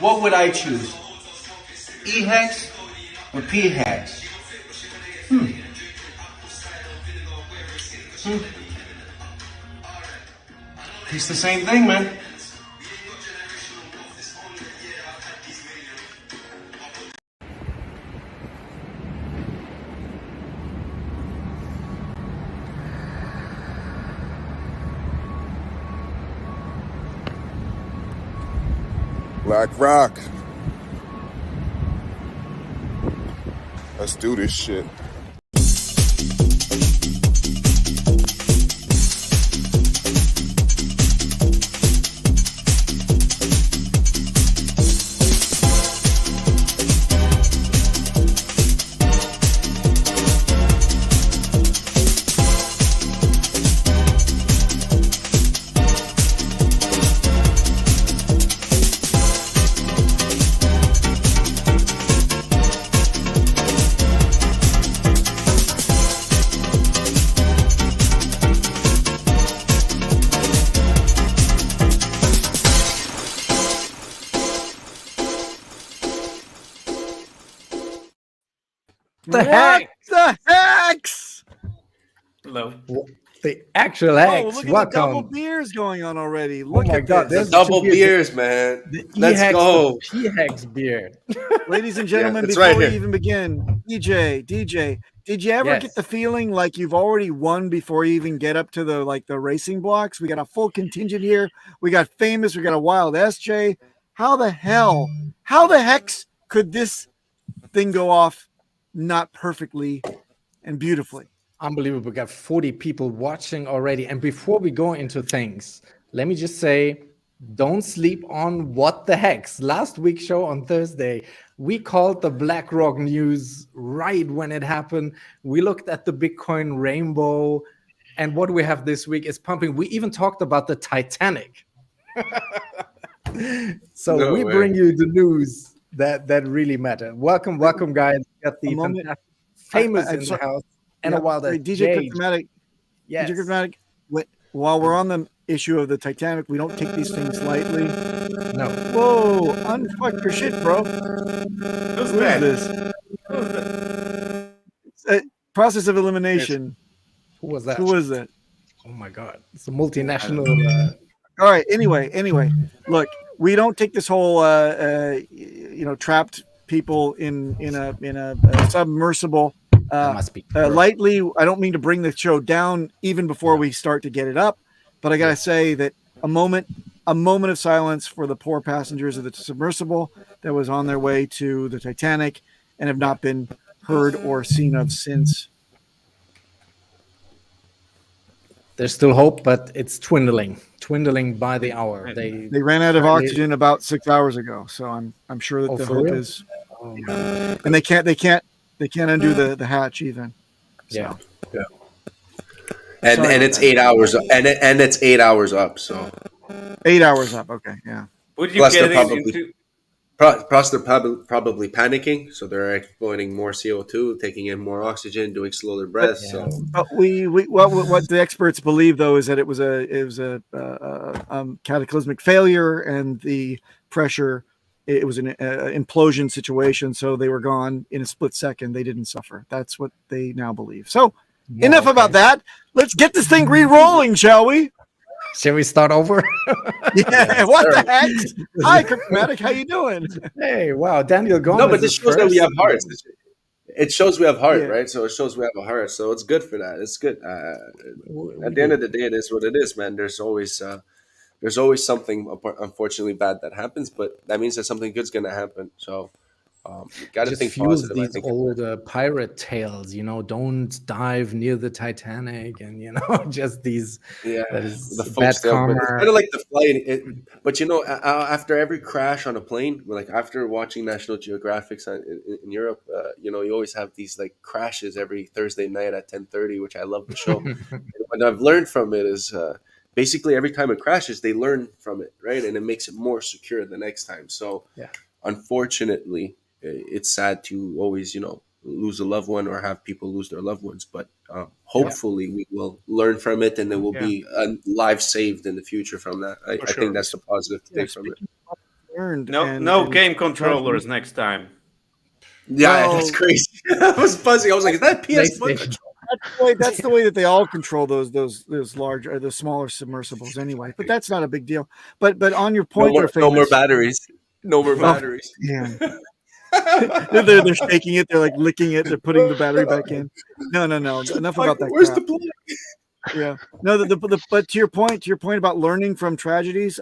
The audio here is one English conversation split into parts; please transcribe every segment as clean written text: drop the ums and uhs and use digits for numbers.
what would I choose? E-Hex or P-Hex? It's the same thing, man. Black Rock. Let's do this shit. The hex! The hex! Hello. The actual Oh, hex. look at the Welcome. double beers going on already. Look my at God, this. there's Double beers, man. The Let's E-Hex, go. the P-Hex beer. Ladies and gentlemen, it's before right we here. even begin, DJ, did you ever Yes. get the feeling like you've already won before you even get up to the racing blocks? We got a full contingent here. We got Famous. We got a Wild SJ. How the hex could this thing go off not perfectly and beautifully? Unbelievable. We got 40 people watching already. And before we go into things, let me just say, don't sleep on what the hex. Last week's show on Thursday, we called the BlackRock news right when it happened. We looked at the Bitcoin rainbow. And what we have this week is pumping. We even talked about the Titanic. So No we way. bring you the news that really matter. Welcome, guys. We got the fantastic Famous in the house. And a Wild DJ Cryptomatic. Yes. DJ Cryptomatic, while we're on the issue of the Titanic, we don't take these things lightly. No. Whoa, unfuck your shit, bro. Who's Who that? is this? Process of elimination. Who was that? Who was that? Oh my God. It's a multinational. All right. Anyway, look, we don't take this whole, trapped people in a submersible must be lightly. I don't mean to bring the show down even before we start to get it up, but I gotta say that a moment of silence for the poor passengers of the submersible that was on their way to the Titanic and have not been heard or seen of since. There's still hope, but it's dwindling by the hour. They ran out of oxygen about 6 hours ago, so I'm sure that the hope real? is, and they can't undo the hatch even. So. Yeah. And it's 8 hours and it's 8 hours up. So 8 hours up. Okay, yeah. Would you get into? Plus, they're probably panicking, so they're exploiting more CO2, taking in more oxygen, doing slower breaths. So, but what the experts believe though is that it was a cataclysmic failure, and the pressure. It was an implosion situation, so they were gone in a split second. They didn't suffer. That's what they now believe. So, enough about that. Let's get this thing re-rolling, shall we? Shall we start over? Yeah. What the heck? Hi, Cryptomatic. How you doing? Hey, wow, Daniel Gomez. no, but this shows that we have hearts. It shows we have heart, Yeah. right? So it shows we have a heart. So it's good for that. It's good. At the end of the day, it is what it is, man. There's always something unfortunately bad that happens, but that means that something good's gonna happen. So you gotta think fuels positive. I these think old pirate tales, don't dive near the Titanic, and just these. Yeah, that is the bad folks there, but it's karma. kind of like the flight. But after every crash on a plane, like after watching National Geographic in Europe, you always have these like crashes every Thursday night at 10:30, which I love the show. And what I've learned from it is basically every time it crashes, they learn from it, right, and it makes it more secure the next time. So, unfortunately, it's sad to always lose a loved one or have people lose their loved ones, but hopefully we will learn from it, and there will be a life saved in the future from that. I think that's the positive to take from it. learned. No and game controllers next time. Yeah, Well- that's crazy. I was buzzing. I was like, is that PS1 PlayStation. controller? That's the way that they all control those large or the smaller submersibles anyway. But that's not a big deal. But on your point, No more batteries. No more batteries. Yeah. they're shaking it. They're like licking it. They're putting the battery back in. No. Enough about that. Where's crap. the plug? Yeah. No. But to your point about learning from tragedies,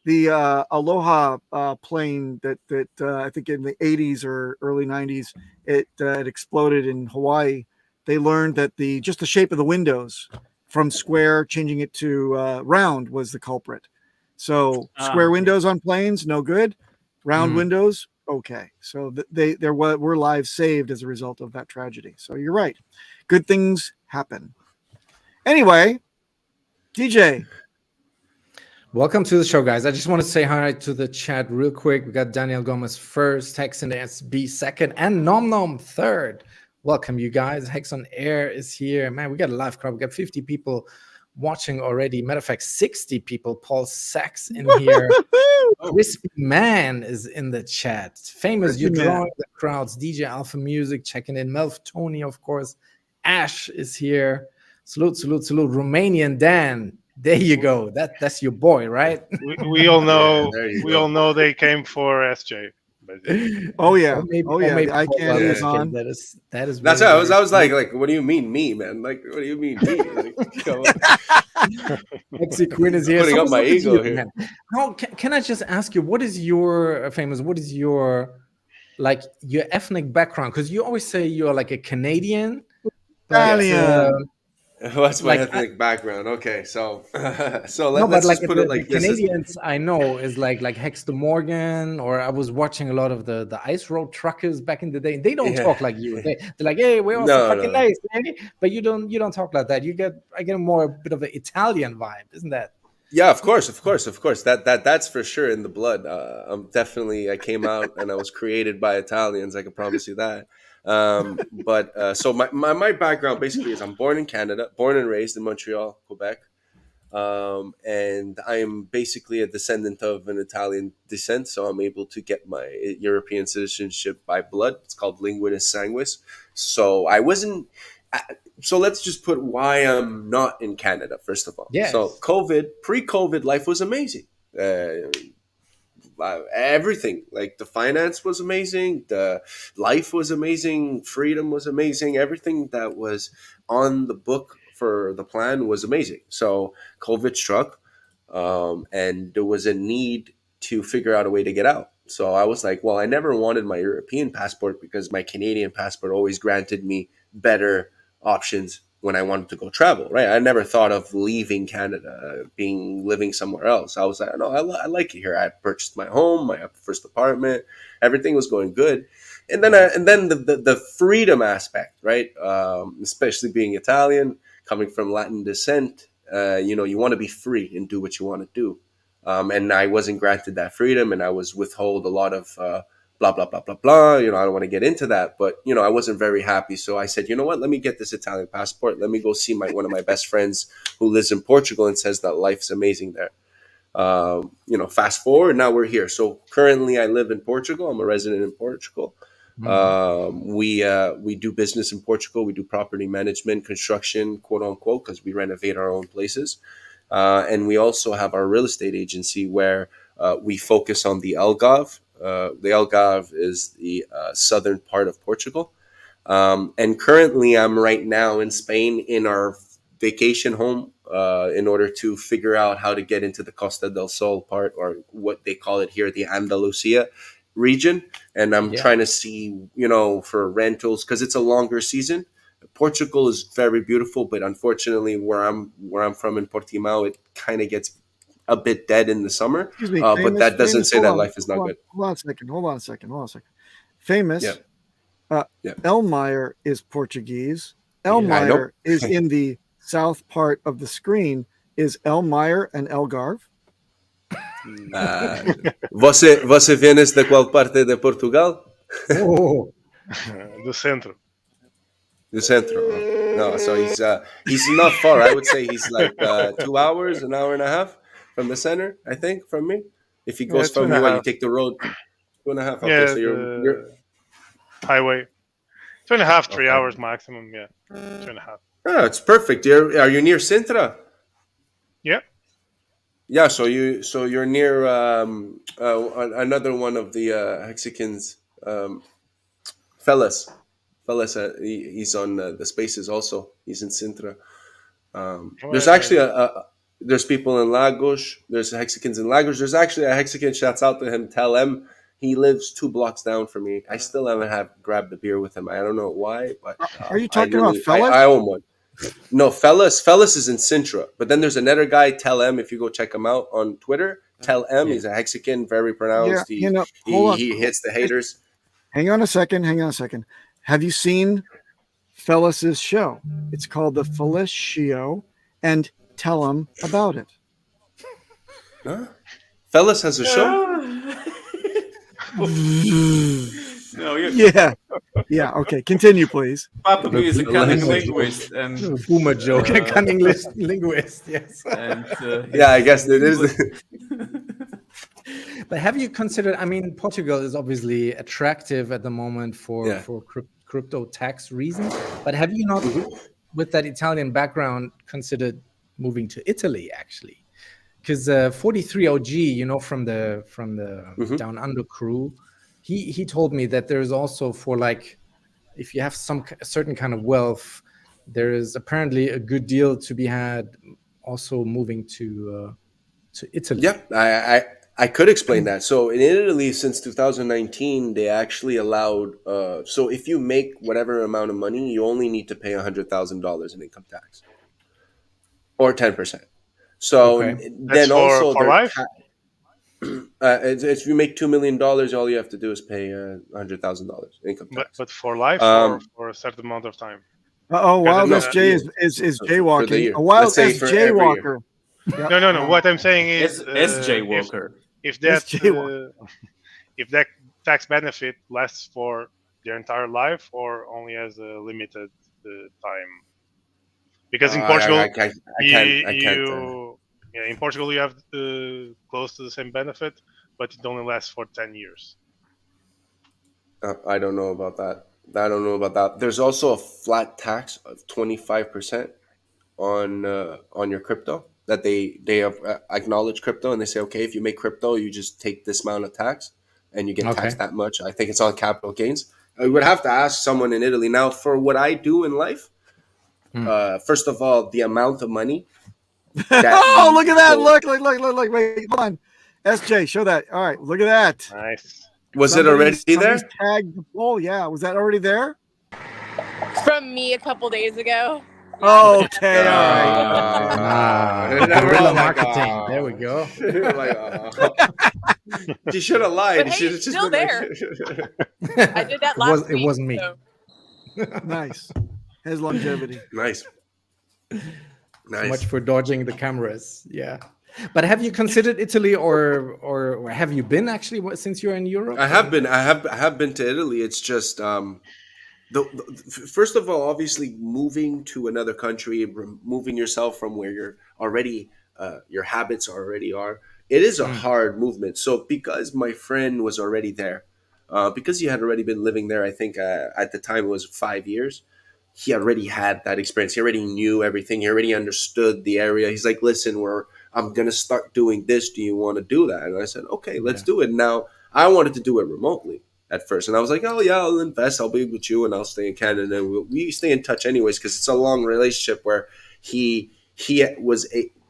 the Aloha plane that I think in the 80s or early 90s it exploded in Hawaii. They learned that just the shape of the windows from square changing it to round was the culprit. So square windows on planes, no good. Round windows, okay. So there were lives saved as a result of that tragedy. So you're right. Good things happen. Anyway, DJ. Welcome to the show, guys. I just want to say hi to the chat real quick. We got Daniel Gomez first, Hex in the SB second, and Nom Nom third. Welcome, you guys. Hex on Air is here. Man, we got a live crowd. We got 50 people watching already. Matter of fact, 60 people. Paul Sachs in here. Crispy Man is in the chat. Famous, you're drawing the crowds. DJ Alpha Music checking in. Melf Tony, of course. Ash is here. Salute. Romanian Dan. There you go. That's your boy, right? We all know. Yeah, we all know they came for SJ. Oh yeah. Maybe I can't is on. That is. That's what I was like, what do you mean me, man? Like, what do you mean me? Like, come on. Lexi Quinn is here. Putting up my ego here. Man. No, can I just ask you, what is your your ethnic background? Because you always say you're like a Canadian. Italian. What's my ethnic background? Okay, so let's just put it like the this. Canadians I know is like Hex de Morgan, or I was watching a lot of the ice road truckers back in the day. They don't talk like you. They're like, hey, we're also fucking nice, man. But you don't talk like that. I get a bit of an Italian vibe, isn't that? Yeah, of course. That's for sure in the blood. I came out and I was created by Italians. I can promise you that. So my background basically is I'm born in Canada, born and raised in Montreal, Quebec. And I am basically a descendant of an Italian descent. So I'm able to get my European citizenship by blood. It's called linguinis sanguis. So so let's just put why I'm not in Canada, first of all. Yes. So pre-COVID, life was amazing. Everything, like the finance was amazing, the life was amazing, freedom was amazing, everything that was on the book for the plan was amazing. So COVID struck, and there was a need to figure out a way to get out. So I was like, well, I never wanted my European passport because my Canadian passport always granted me better options when I wanted to go travel, right? I never thought of leaving Canada, living somewhere else. I was like, no, I like it here. I purchased my home, my first apartment, everything was going good. And then the freedom aspect, right? Especially being Italian, coming from Latin descent, you want to be free and do what you want to do. And I wasn't granted that freedom, and I was withheld a lot of blah, blah, blah, blah, blah. I don't want to get into that, but, I wasn't very happy. So I said, you know what, let me get this Italian passport. Let me go see one of my best friends who lives in Portugal and says that life's amazing there. Fast forward, now we're here. So currently I live in Portugal. I'm a resident in Portugal. Mm-hmm. We do business in Portugal. We do property management, construction, quote unquote, because we renovate our own places. And we also have our real estate agency where we focus on the Algarve. The Algarve is the southern part of Portugal. And currently I'm right now in Spain in our vacation home in order to figure out how to get into the Costa del Sol part, or what they call it here, the Andalusia region. And I'm trying to see, for rentals, because it's a longer season. Portugal is very beautiful, but unfortunately where I'm from in Portimao, it kind of gets a bit dead in the summer. Excuse me, but that doesn't say that life is not good. Hold on a second. Famous. Elmire is Portuguese. Elmire is in the south part of the screen. Is Elmire and Algarve? Você vienes de qual parte de Portugal? Do centro. The centro. No, so he's not far. I would say he's like 2 hours, an hour and a half from the center, I think, from me. If he Yeah, goes two from and a you and you half. take the road, 2.5. Okay, Yeah, so you're the highway. 2.5, 3 hours okay. maximum. Yeah, 2.5. Oh, it's perfect. Are you near Sintra? Yeah. Yeah, so you're near another one of the Hexicans, Fellas. Fellas, he's on the Spaces also. He's in Sintra. There's actually there's people in Lagos. There's Hexicans in Lagos. There's actually a Hexican. Shouts out to him. Tell him he lives 2 blocks down from me. I still haven't grabbed a beer with him. I don't know why, but Are you I talking about really Fellas? I own one. No, Fellas is in Sintra. But then there's another guy, Tell M, if you go check him out on Twitter. Tell M, he's a Hexican, very Yeah, pronounced. He hold on. he hits the haters. Hang on a second. Have you seen Fellas's show? It's called The Fellas Show, and tell them about it. Huh? Fellas has a show? No, you Yeah. Okay. Continue, please. Papa is a cunning Language. linguist, and Boomer joke, a cunning linguist. Yes. Yeah, I guess it is. But have you considered? I mean, Portugal is obviously attractive at the moment for crypto tax reasons. But have you not, with that Italian background, considered moving to Italy actually? Because 43OG, from the Down Under crew, he told me that there is also for like, if you have a certain kind of wealth, there is apparently a good deal to be had also moving to Italy. Yeah, I could explain that. So in Italy, since 2019, they actually allowed. So if you make whatever amount of money, you only need to pay $100,000 in income tax, or 10%. So then That's also for life. it's if you make $2 million, all you have to do is pay $100,000 income tax. But for life or for a certain amount of time. Wild No, SJ is jaywalking. year. A wild Let's say for SJ every walker. No. What I'm saying is, SJ Walker. if that SJ if that tax benefit lasts for their entire life or only as a limited time. Because in Portugal, I can't. in Portugal you have close to the same benefit, but it only lasts for 10 years. I don't know about that. There's also a flat tax of 25% on your crypto that they have acknowledge crypto, and they say, okay, if you make crypto, you just take this amount of tax and you get taxed that much. I think it's on capital gains. I would have to ask someone in Italy. Now, for what I do in life, first of all, the amount of money. Look at that! Look! Wait, hold on. SJ, show that. All right, look at that. Nice. Was it already there? Tagged the poll. Yeah, was that already there? From me a couple days ago. Okay, all right. Guerrilla marketing. There we go. She should have lied. But hey, it's still there. I did that last week. It wasn't me. So. Nice. Has longevity. Nice. Much for dodging the cameras. Yeah. But have you considered Italy, or have you been actually since you're in Europe? I have been. I have been to Italy. It's just first of all, obviously, moving to another country, removing yourself from where you're already, your habits already are. It is a hard movement. So because my friend was already there, because he had already been living there, I think at the time it was 5 years. He already had that experience. He already knew everything. He already understood the area. He's like, listen, I'm going to start doing this. Do you want to do that? And I said, okay, let's do it. Now, I wanted to do it remotely at first. And I was like, oh, yeah, I'll invest. I'll be with you and I'll stay in Canada. And we stay in touch anyways because it's a long relationship where he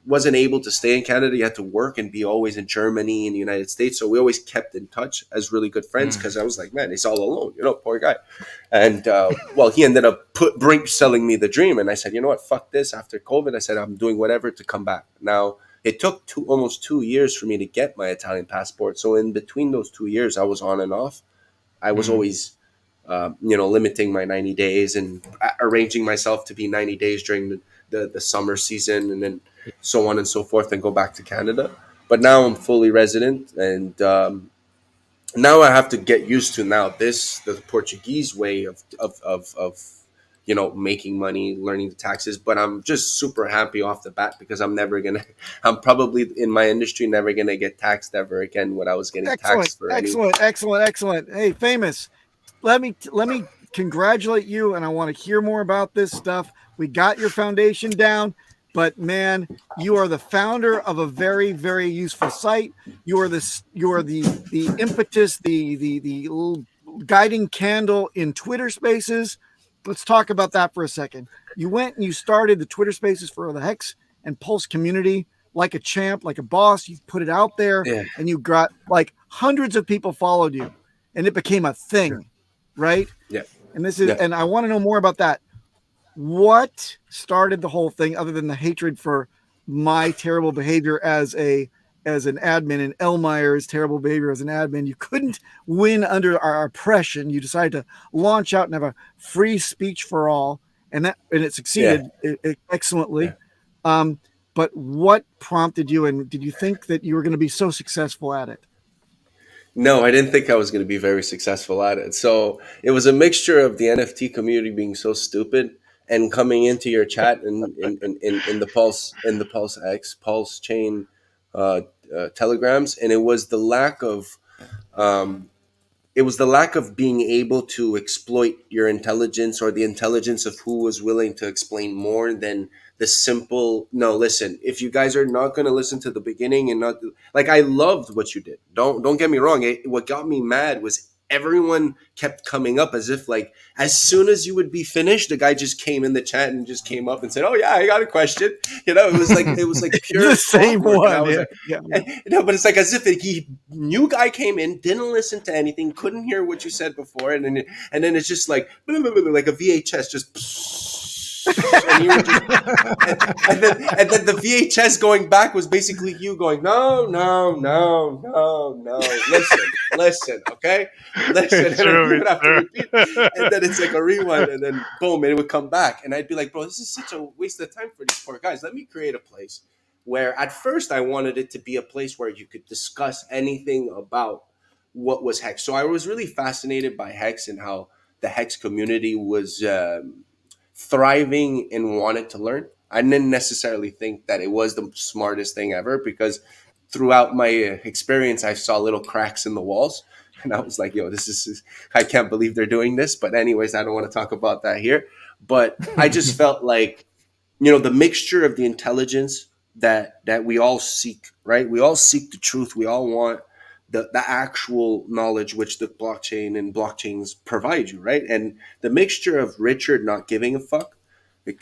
wasn't able to stay in Canada. He had to work and be always in Germany and the United States. So we always kept in touch as really good friends because I was like, man, he's all alone, poor guy. And he ended up selling me the dream. And I said, you know what, fuck this. After COVID, I said, I'm doing whatever to come back. Now, it took almost 2 years for me to get my Italian passport. So in between those 2 years, I was on and off. I was always, limiting my 90 days and arranging myself to be 90 days during the summer season and then so on and so forth and go back to Canada. But now I'm fully resident and now I have to get used to the Portuguese way of making money, learning the taxes. But I'm just super happy off the bat because I'm probably in my industry never gonna get taxed ever again what I was getting taxed for. Excellent. Hey, Famous, let me congratulate you, and I want to hear more about this stuff. We got your foundation down, but man, you are the founder of a very, very useful site. You are the impetus, the guiding candle in Twitter Spaces. Let's talk about that for a second. You went and you started the Twitter Spaces for the Hex and Pulse community like a champ, like a boss. You put it out there, and you got like hundreds of people followed you, and it became a thing, right? Yeah. And and I want to know more about that. What started the whole thing, other than the hatred for my terrible behavior as an admin and Elmeyer's terrible behavior as an admin? You couldn't win under our oppression. You decided to launch out and have a free speech for all, and it succeeded excellently. Yeah. But what prompted you, and did you think that you were going to be so successful at it? No, I didn't think I was going to be very successful at it. So it was a mixture of the NFT community being so stupid and coming into your chat in the Pulsechain telegrams, and it was the lack of being able to exploit your intelligence or the intelligence of who was willing to explain more than the simple, no, listen, if you guys are not going to listen to the beginning and not like, I loved what you did. Don't get me wrong. What got me mad was everyone kept coming up as if like, as soon as you would be finished, the guy just came in the chat and just came up and said, "Oh yeah, I got a question." It was like pure the same one. But it's like as if new guy came in, didn't listen to anything, couldn't hear what you said before, and then it's just like a VHS just. And, you were just, and then the VHS going back was basically you going, no, listen, okay, listen, and you would have to repeat, and then it's like a rewind, and then boom, and it would come back, and I'd be like, bro, this is such a waste of time for these poor guys. Let me create a place where at first I wanted it to be a place where you could discuss anything about what was Hex. So I was really fascinated by Hex and how the Hex community was thriving and wanted to learn. I didn't necessarily think that it was the smartest thing ever because throughout my experience, I saw little cracks in the walls. And I was like, yo, I can't believe they're doing this. But anyways, I don't want to talk about that here. But I just felt like, the mixture of the intelligence that we all seek, right? We all seek the truth. We all want the actual knowledge which the blockchain and blockchains provide you, right? And the mixture of Richard not giving a fuck,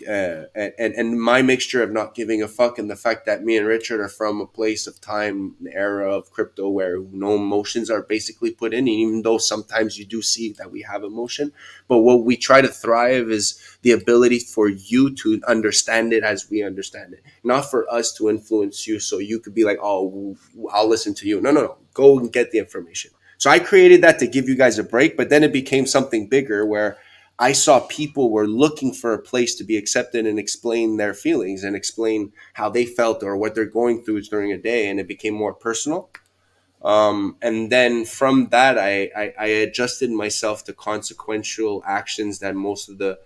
and my mixture of not giving a fuck, and the fact that me and Richard are from a place of time, an era of crypto where no emotions are basically put in, and even though sometimes you do see that we have emotion, but what we try to thrive is the ability for you to understand it as we understand it, not for us to influence you so you could be like, oh, I'll listen to you. No. Go and get the information. So I created that to give you guys a break, but then it became something bigger where I saw people were looking for a place to be accepted and explain their feelings and explain how they felt or what they're going through during a day. And it became more personal. And then from that, I adjusted myself to consequential actions that most of the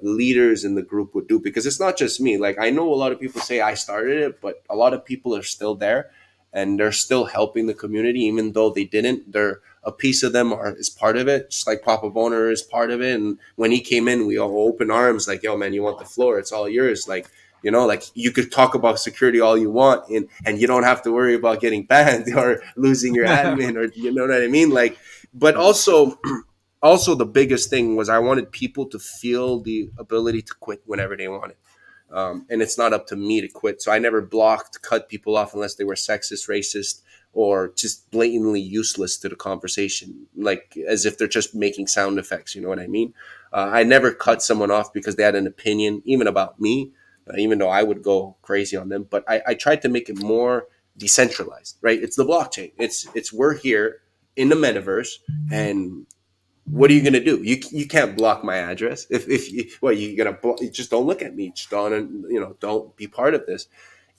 leaders in the group would do, because it's not just me. Like, I know a lot of people say I started it, but a lot of people are still there and they're still helping the community, even though they didn't. They're a piece of them is part of it, just like Papa Boner is part of it. And when he came in, we all open arms, like, yo, man, you want the floor? It's all yours. Like, like you could talk about security all you want, and you don't have to worry about getting banned or losing your admin, or you know what I mean? Like, but also the biggest thing was I wanted people to feel the ability to quit whenever they wanted. And it's not up to me to quit. So I never cut people off unless they were sexist, racist, or just blatantly useless to the conversation, like as if they're just making sound effects. You know what I mean? I never cut someone off because they had an opinion, even about me, even though I would go crazy on them. But I tried to make it more decentralized, right? It's the blockchain. It's we're here in the metaverse, and what are you gonna do? You can't block my address. If you're gonna block, just don't look at me. Just don't be part of this.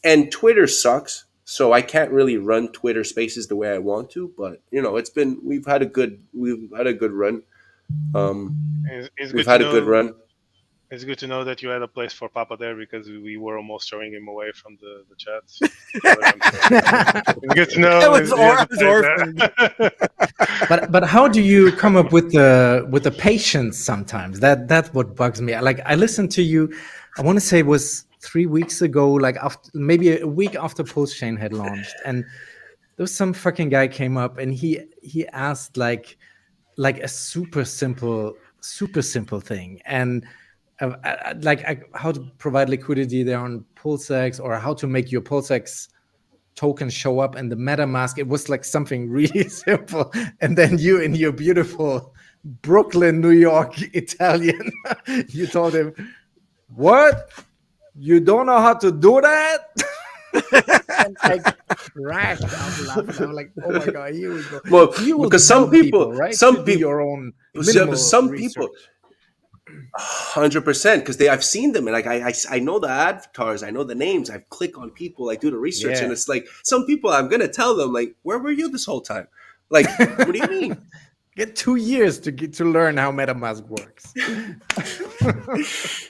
And Twitter sucks, so I can't really run Twitter Spaces the way I want to. But we've had a good run. It's We've good had to a good know. run. It's good to know that you had a place for Papa there because we were almost throwing him away from the chat. It's good to know. It was he has a place orphaned. there. But how do you come up with the patience sometimes? That's what bugs me. Like I listened to you, I want to say it was 3 weeks ago, like after maybe a week after Pulsechain had launched, and there was some fucking guy came up and he asked like a super simple thing, and how to provide liquidity there on PulseX, or how to make your PulseX token show up in the MetaMask. It was like something really simple, and then you, in your beautiful Brooklyn, New York Italian, you told him, "What? You don't know how to do that?" And I cracked up laughing. I'm like, "Oh my god, here we go." Well, You will because some tell people, right? some to do people, your own yeah, but some research. people, 100%, because I've seen them, and like I know the avatars, I know the names. I click on people, I do the research, Yeah. and it's like some people I'm gonna tell them like, where were you this whole time? Like, what do you mean? Get 2 years to learn how MetaMask works.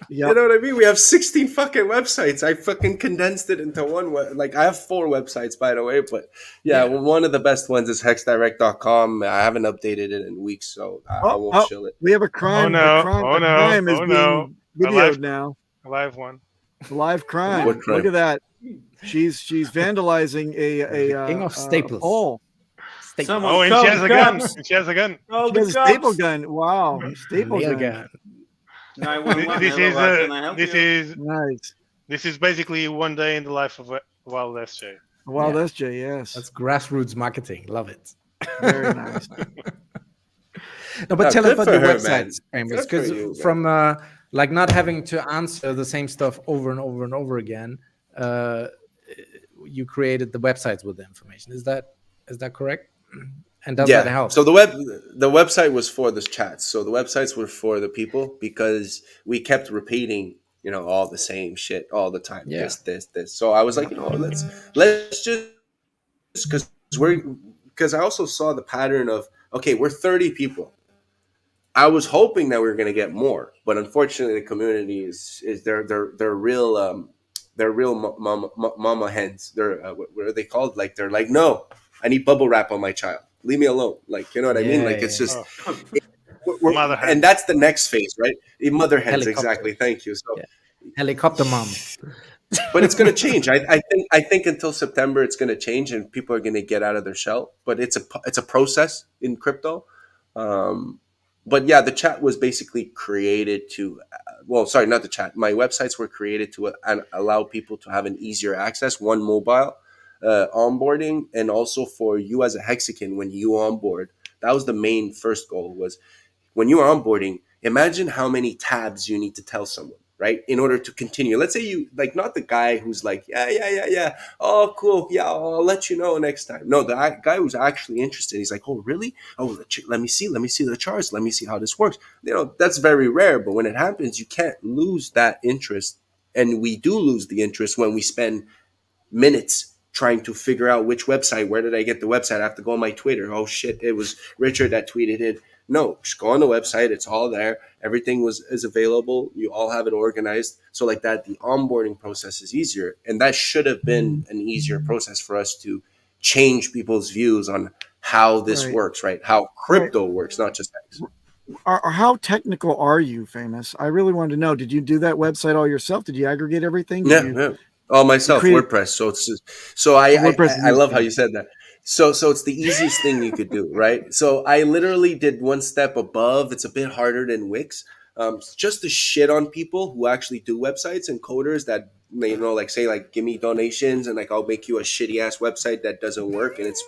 You know what I mean? We have 16 fucking websites. I fucking condensed it into one. Like I have 4 websites, by the way, but yeah. One of the best ones is hexdirect.com. I haven't updated it in weeks, so I won't chill it. We have a crime. Oh, no. A crime, Oh, a no. crime is Oh, being no. videoed now. A live one. A live crime. What crime? Look at that. She's vandalizing a King of staples. pole. Someone Oh, and call she has the a gun. cops. And she has a gun. Call She the has a cops. staple gun. Wow. Staple Nail gun. gun. 911. This Hello, is how can I help this you? is Nice. this is basically one day in the life of Wild SJ. Wild Yeah. SJ, yes. That's grassroots marketing. Love it. Very nice. No, but tell us good about for your her, websites, man. Famous, Good for because you, from like not having to answer the same stuff over and over and over again, you created the websites with the information. Is that correct? And does that help? So the website was for the chats. So the websites were for the people because we kept repeating, all the same shit all the time. Yeah. This. So I was like, let's just because I also saw the pattern of, okay, we're 30 people. I was hoping that we were going to get more, but unfortunately, the community is they're real mama hens. They're what are they called? Like they're like, no, I need bubble wrap on my child. Leave me alone. Like, you know what I mean? Like it's just, Mother hen. and that's the next phase, right? Mother hens, Helicopter. exactly. Thank you. So, Helicopter mom. but it's going to change. I think until September it's going to change, and people are going to get out of their shell. But it's a process in crypto. But yeah, the chat was basically created to, sorry, not the chat. My websites were created to allow people to have an easier access, one mobile onboarding, and also for you as a Hexican when you onboard. That was the main first goal, was when you are onboarding, imagine how many tabs you need to tell someone, right? In order to continue. Let's say you, like, not the guy who's like, yeah. Oh, cool. Yeah, I'll let you know next time. No, the guy who's actually interested. He's like, oh, really? Oh, let me see the charts. Let me see how this works. That's very rare. But when it happens, you can't lose that interest. And we do lose the interest when we spend minutes trying to figure out which website, where did I get the website? I have to go on my Twitter. Oh shit, it was Richard that tweeted it. No, just go on the website. It's all there. Everything is available. You all have it organized. So like that, the onboarding process is easier. And that should have been an easier process for us to change people's views on how this works, right? How crypto works, not just X. How technical are you, Famous? I really wanted to know. Did you do that website all yourself? Did you aggregate everything? Yeah. All myself, WordPress. So I love how you said that. So it's the easiest thing you could do, right? So I literally did one step above. It's a bit harder than Wix, just to shit on people who actually do websites and coders that, like say like, give me donations and like I'll make you a shitty ass website that doesn't work, and it's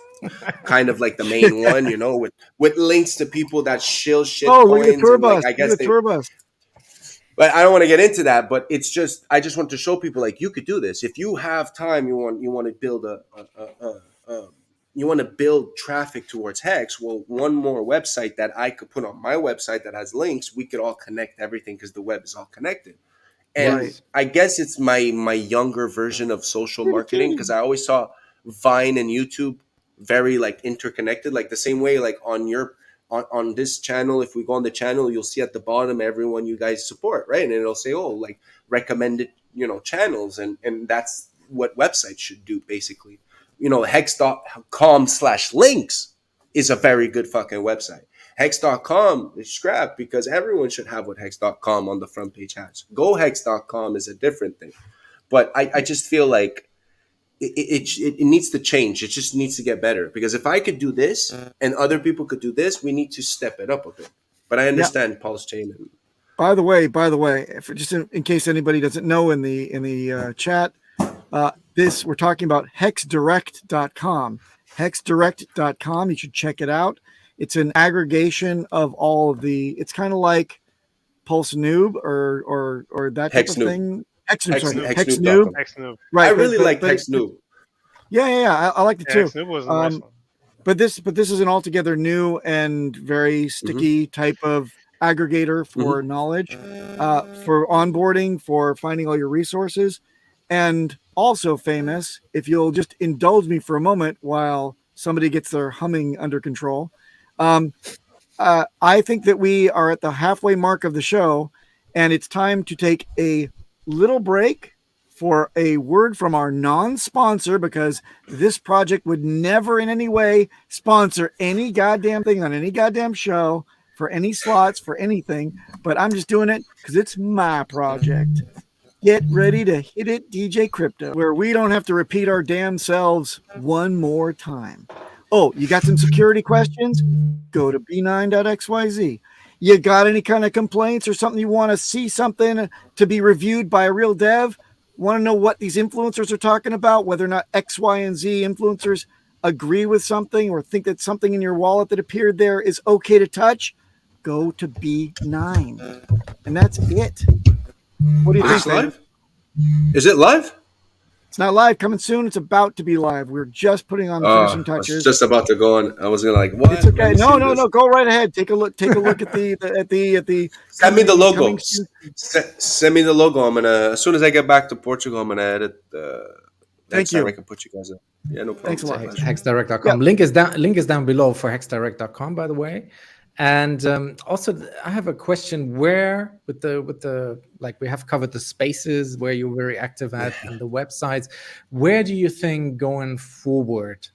kind of like the main one, with links to people that shill shit. Oh, look at the coins tour and, bus. like, I guess tour bus. But I don't want to get into that. But it's just, I just want to show people like you could do this if you have time. You want to build you want to build traffic towards Hex. Well, one more website that I could put on my website that has links. We could all connect everything because the web is all connected. And I guess it's my younger version of social marketing, because I always saw Vine and YouTube very like interconnected, like the same way like on your on this channel, if we go on the channel, you'll see at the bottom everyone you guys support, right? And it'll say, oh, like recommended, channels, and that's what websites should do, basically. Hex.com/links is a very good fucking website. Hex.com is scrap because everyone should have what Hex.com on the front page has. GoHex.com is a different thing. But I just feel like it needs to change. It just needs to get better. Because if I could do this and other people could do this, we need to step it up a bit. But I understand Pulsechain. By the way, if just in case anybody doesn't know in the chat, we're talking about hexdirect.com. Hexdirect.com. You should check it out. It's an aggregation of all of it's kind of like Pulse Noob or that type of thing. Hex Noob. Right. I really like Hex Noob. Yeah. I liked it too. Hex Noob was a nice one. But this is an altogether new and very sticky type of aggregator for knowledge, for onboarding, for finding all your resources. And also, Famous, if you'll just indulge me for a moment while somebody gets their humming under control. I think that we are at the halfway mark of the show, and it's time to take a little break for a word from our non-sponsor, because this project would never in any way sponsor any goddamn thing on any goddamn show for any slots, for anything. But I'm just doing it because it's my project. Get ready to hit it, DJ Crypto, where we don't have to repeat our damn selves one more time. Oh, you got some security questions? Go to b9.xyz. You got any kind of complaints or something you want to see something to be reviewed by a real dev? Want to know what these influencers are talking about, whether or not X, Y, and Z influencers agree with something or think that something in your wallet that appeared there is okay to touch? Go to B9. And that's it. What do you think? Live? Is it live? It's not live. Coming soon. It's about to be live. We're just putting on the finishing touches. I was just about to go on. I was gonna what? It's okay. No. Go right ahead. Take a look at the. Send me the logo. Send me the logo. I'm gonna, as soon as I get back to Portugal, I'm gonna edit the. Thank you. I can put you guys in. Yeah, no problem. Thanks a lot. Hexdirect.com. Yeah. Link is down below for hexdirect.com, by the way. And also, I have a question. Where with the like we have covered the spaces where you're very active at and the websites. Where do you think going forward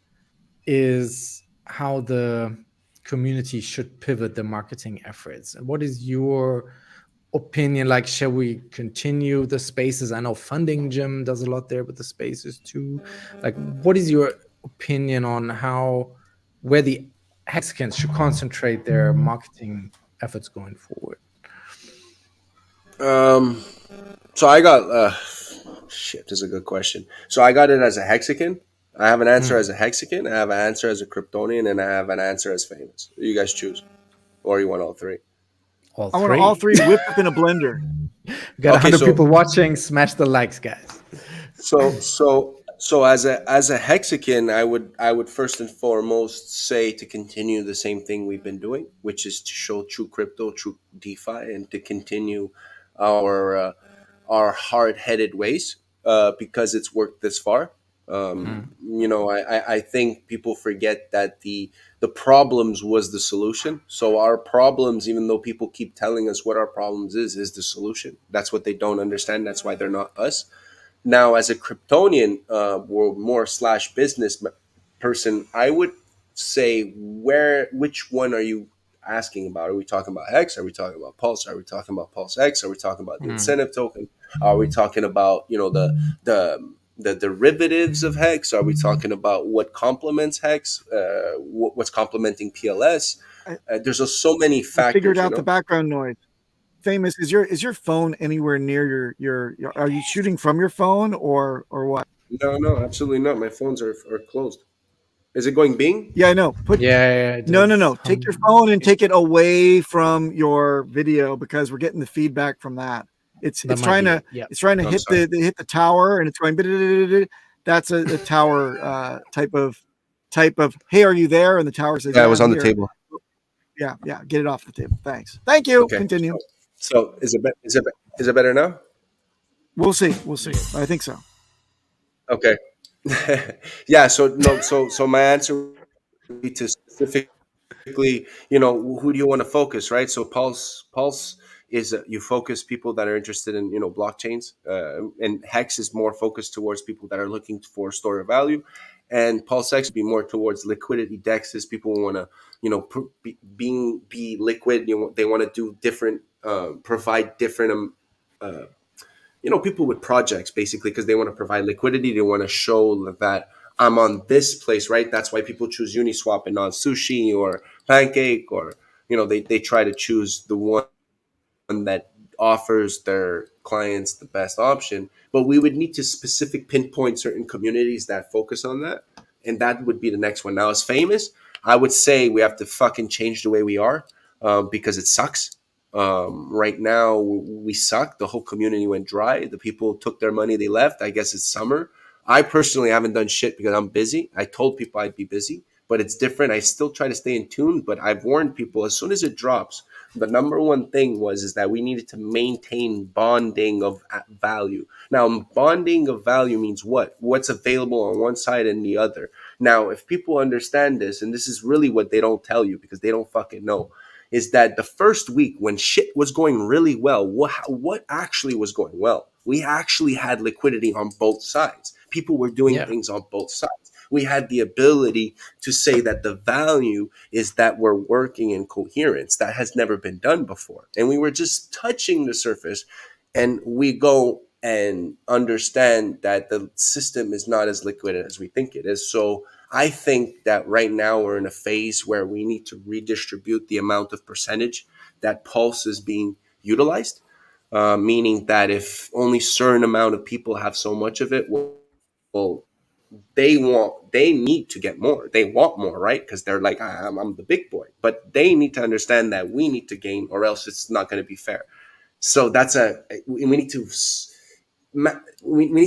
is how the community should pivot the marketing efforts? And what is your opinion? Like, shall we continue the spaces? I know Funding Gym does a lot there with the spaces too. Like, what is your opinion on where the Hexicans should concentrate their marketing efforts going forward? So I got shit. This is a good question. So I got it as a Hexican. I have an answer as a Hexican. I have an answer as a Kryptonian, and I have an answer as Famous. You guys choose, or you want all three? I want all three whipped up in a blender. We got 100 people watching. Smash the likes, guys. So as a Hexican, I would first and foremost say to continue the same thing we've been doing, which is to show true crypto, true DeFi, and to continue our hard-headed ways because it's worked this far. I think people forget that the problems was the solution. So our problems, even though people keep telling us what our problems is the solution. That's what they don't understand. That's why they're not us. Now, as a Kryptonian, or more / business person, I would say which one are you asking about? Are we talking about Hex? Are we talking about Pulse? Are we talking about Pulse X? Are we talking about the incentive token? Are we talking about the derivatives of Hex? Are we talking about what complements Hex? What's complementing PLS? There's so many factors. I figured out the background noise. Famous, is your phone anywhere near your are you shooting from your phone or what? No, absolutely not. My phones are closed. Is it going Bing? Yeah, I know. No. Take your phone and take it away from your video because we're getting the feedback from that. It's trying to hit the tower and it's going. That's a tower type of. Hey, are you there? And the tower says, "Yeah, I was on the table." Yeah. Get it off the table. Thanks. Thank you. Okay. Continue. So is it better now? We'll see. I think so. Okay. Yeah. So my answer would be to specific who do you want to focus, right? So Pulse is you focus people that are interested in blockchains, and Hex is more focused towards people that are looking for store of value, and Pulsex be more towards liquidity dexes. People want to be liquid. They want to do different, provide different people with projects basically because they want to provide liquidity. They want to show that I'm on this place, right? That's why people choose Uniswap and not Sushi or Pancake, or they try to choose the one that offers their clients the best option. But we would need to specific pinpoint certain communities that focus on that, and that would be the next one. Now, as famous, I would say we have to fucking change the way we are, because it sucks. Right now, we suck. The whole community went dry. The people took their money, they left. I guess it's summer. I personally haven't done shit because I'm busy. I told people I'd be busy, but it's different. I still try to stay in tune, but I've warned people as soon as it drops, the number one thing is that we needed to maintain bonding of value. Now, bonding of value means what? What's available on one side and the other. Now, if people understand this, and this is really what they don't tell you because they don't fucking know, is that the first week when shit was going really well, what actually was going well? We actually had liquidity on both sides. People were doing things on both sides. We had the ability to say that the value is that we're working in coherence. That has never been done before. And we were just touching the surface, and we go and understand that the system is not as liquid as we think it is. So I think that right now we're in a phase where we need to redistribute the amount of percentage that Pulse is being utilized, meaning that if only certain amount of people have so much of it, well, they need to get more. They want more, right? Because they're like, I'm the big boy. But they need to understand that we need to gain, or else it's not going to be fair. So we need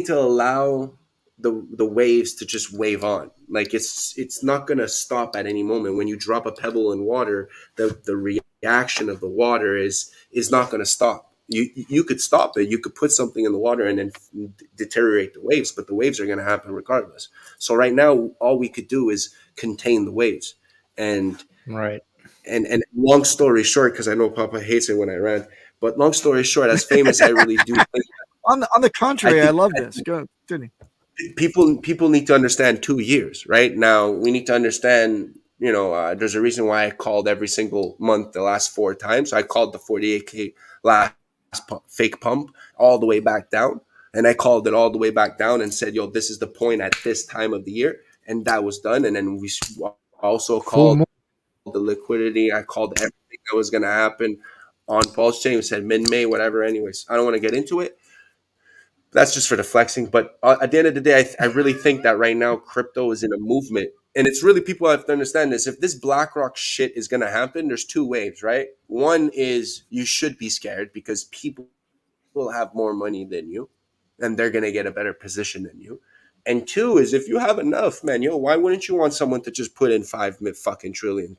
to allow the waves to just wave on. Like it's not going to stop at any moment. When you drop a pebble in water, the reaction of the water is not going to stop. You could stop it. You could put something in the water and then deteriorate the waves, but the waves are going to happen regardless. So right now, all we could do is contain the waves. And Right. And long story short, because I know Papa hates it when I rant, but long story short, as famous, I really do think. On the contrary, I love this. Go, Sydney. People need to understand 2 years, right? Now we need to understand. There's a reason why I called every single month the last 4 times. So I called the 48K last fake pump all the way back down, and I called it all the way back down and said, "Yo, this is the point at this time of the year," and that was done. And then we also called the liquidity. I called everything that was going to happen on Pulsechain. We said mid-May, whatever. Anyways, I don't want to get into it. That's just for the flexing. But at the end of the day, I really think that right now crypto is in a movement. And it's really, people have to understand this. If this BlackRock shit is going to happen, there's 2 waves, right? One is you should be scared because people will have more money than you and they're going to get a better position than you. And 2 is if you have enough, man, why wouldn't you want someone to just put in $5 trillion?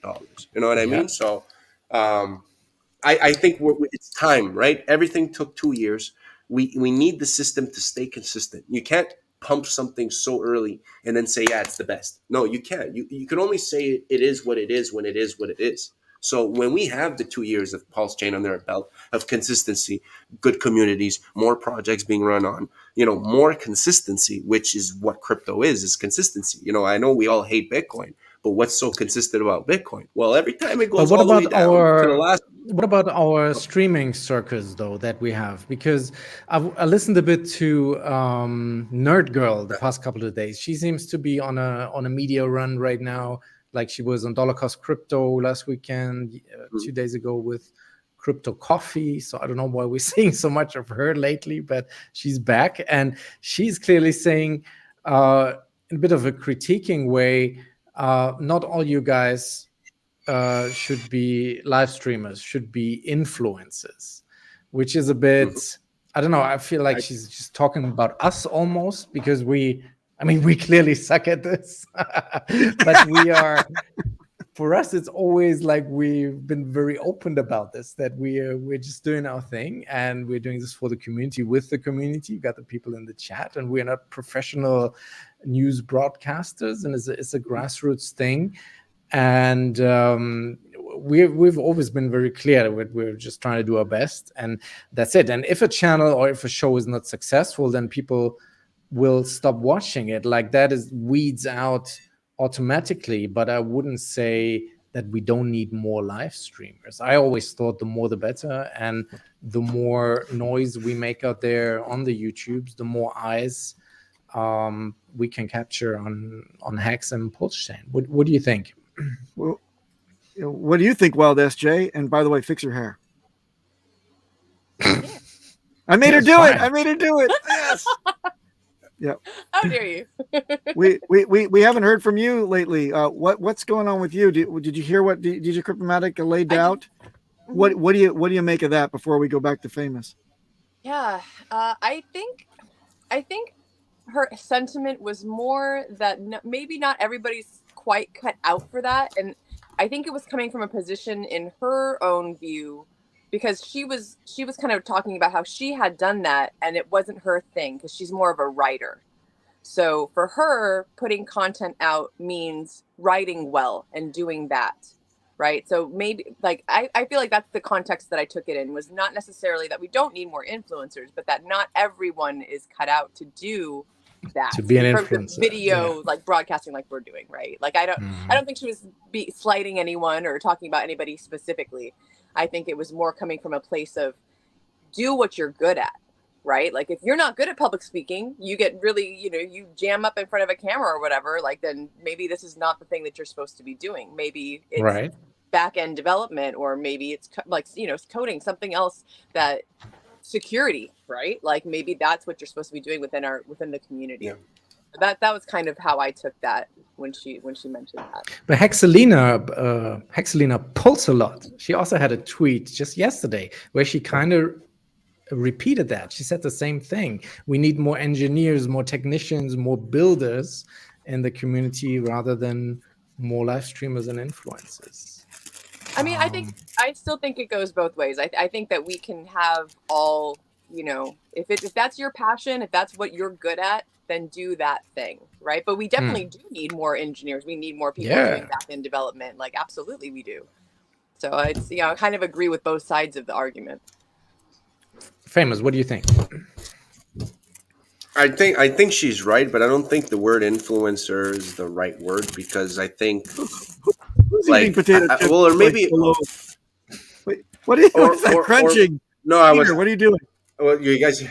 You know what I mean? So I think it's time, right? Everything took 2 years. We need the system to stay consistent. You can't pump something so early and then say, yeah, it's the best. No, you can't. You can only say it is what it is when it is what it is. So when we have the 2 years of Pulsechain under our belt, of consistency, good communities, more projects being run on, more consistency, which is what crypto is consistency. I know we all hate Bitcoin, but what's so consistent about Bitcoin? Well, every time it goes all the way down to the last. What about our streaming circus, though, that we have? Because I listened a bit to Nerd Girl the past couple of days. She seems to be on a media run right now. Like she was on Dollar Cost Crypto last weekend, 2 days ago with Crypto Coffee. So I don't know why we're seeing so much of her lately, but she's back. And she's clearly saying, in a bit of a critiquing way, not all you guys should be live streamers, should be influencers, which is a bit, I don't know, I feel like she's just talking about us almost, because we clearly suck at this. But we are, for us, it's always like we've been very open about this, that we're just doing our thing and we're doing this for the community, with the community. You've got the people in the chat, and we're not professional news broadcasters, and it's a grassroots thing. And we've always been very clear that we're just trying to do our best, and that's it. And if a channel or if a show is not successful, then people will stop watching it. Like that is weeds out automatically. But I wouldn't say that we don't need more live streamers. I always thought the more the better, and the more noise we make out there on the YouTubes, the more eyes we can capture on Hex and Pulsechain. What do you think? Well, what do you think, Wild SJ? And by the way, fix your hair. I made her do it. I made her do it. Yes. Yeah. How dare you? we haven't heard from you lately. What's going on with you? Did you hear what DJ Cryptomatic laid out? What do you make of that before we go back to famous? Yeah, I think her sentiment was more that maybe not everybody's quite cut out for that, and I think it was coming from a position in her own view, because she was kind of talking about how she had done that and it wasn't her thing because she's more of a writer. So for her, putting content out means writing well and doing that, right? So maybe like I feel like that's the context that I took it in, was not necessarily that we don't need more influencers, but that not everyone is cut out to do that, to be an influencer, video, like broadcasting like we're doing, right? Like I don't think she was slighting anyone or talking about anybody specifically. I think it was more coming from a place of do what you're good at, right? Like if you're not good at public speaking, you get really, you jam up in front of a camera or whatever, like then maybe this is not the thing that you're supposed to be doing. Maybe it's right. back end development, or maybe it's like, coding, something else, that security, right? Like maybe that's what you're supposed to be doing within the community. Yeah. That was kind of how I took that when she mentioned that. But Hexalina pulls a lot. She also had a tweet just yesterday where she kind of repeated that. She said the same thing. We need more engineers, more technicians, more builders in the community rather than more live streamers and influencers. I mean, I still think it goes both ways. I think that we can have all, if that's your passion, if that's what you're good at, then do that thing, right? But we definitely do need more engineers. We need more people doing back-end development. Like, absolutely we do. So it's, I kind of agree with both sides of the argument. Famous, what do you think? I think she's right, but I don't think the word influencer is the right word, because I think like potato or maybe wait, what is that crunching? What are you doing? Well, you guys,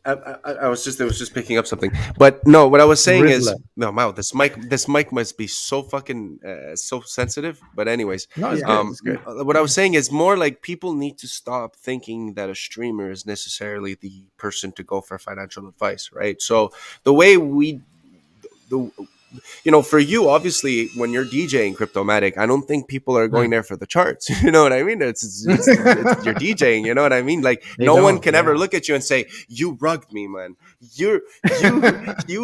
I was just picking up something, but no, what I was saying is this mic must be so fucking so sensitive. But anyways, it's good. What I was saying is more like people need to stop thinking that a streamer is necessarily the person to go for financial advice, right? So the way for you, obviously, when you're DJing Cryptomatic, I don't think people are going there for the charts. You know what I mean? It's you're DJing. You know what I mean? Like no one can ever look at you and say, "You rugged me, man. You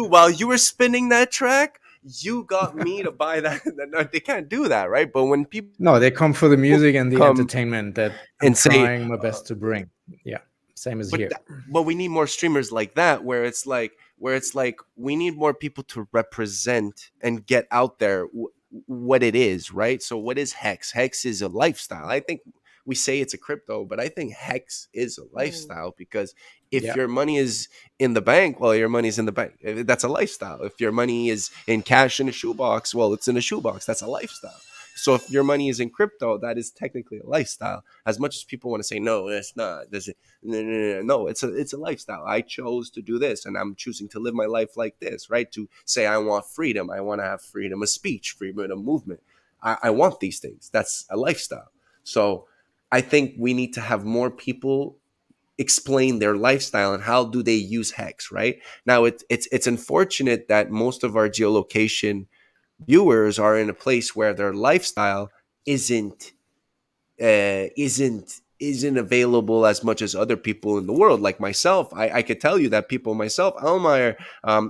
while you were spinning that track, you got me to buy that." No, they can't do that, right? But when people they come for the music and the entertainment that I'm trying my best to bring. Yeah, same as here. But we need more streamers like that, where it's like we need more people to represent and get out there what it is, right? So what is Hex? Hex is a lifestyle. I think we say it's a crypto, but I think Hex is a lifestyle, because if your money is in the bank, well, your money's in the bank. That's a lifestyle. If your money is in cash in a shoebox, well, it's in a shoebox. That's a lifestyle. So if your money is in crypto, that is technically a lifestyle. As much as people want to say, no, it's not. No, it's a lifestyle. I chose to do this, and I'm choosing to live my life like this, right? To say I want freedom. I want to have freedom of speech, freedom of movement. I want these things. That's a lifestyle. So I think we need to have more people explain their lifestyle and how do they use Hex, right? Now, it's unfortunate that most of our geolocation viewers are in a place where their lifestyle isn't available as much as other people in the world. Like myself, I could tell you that people myself, Elmeyer,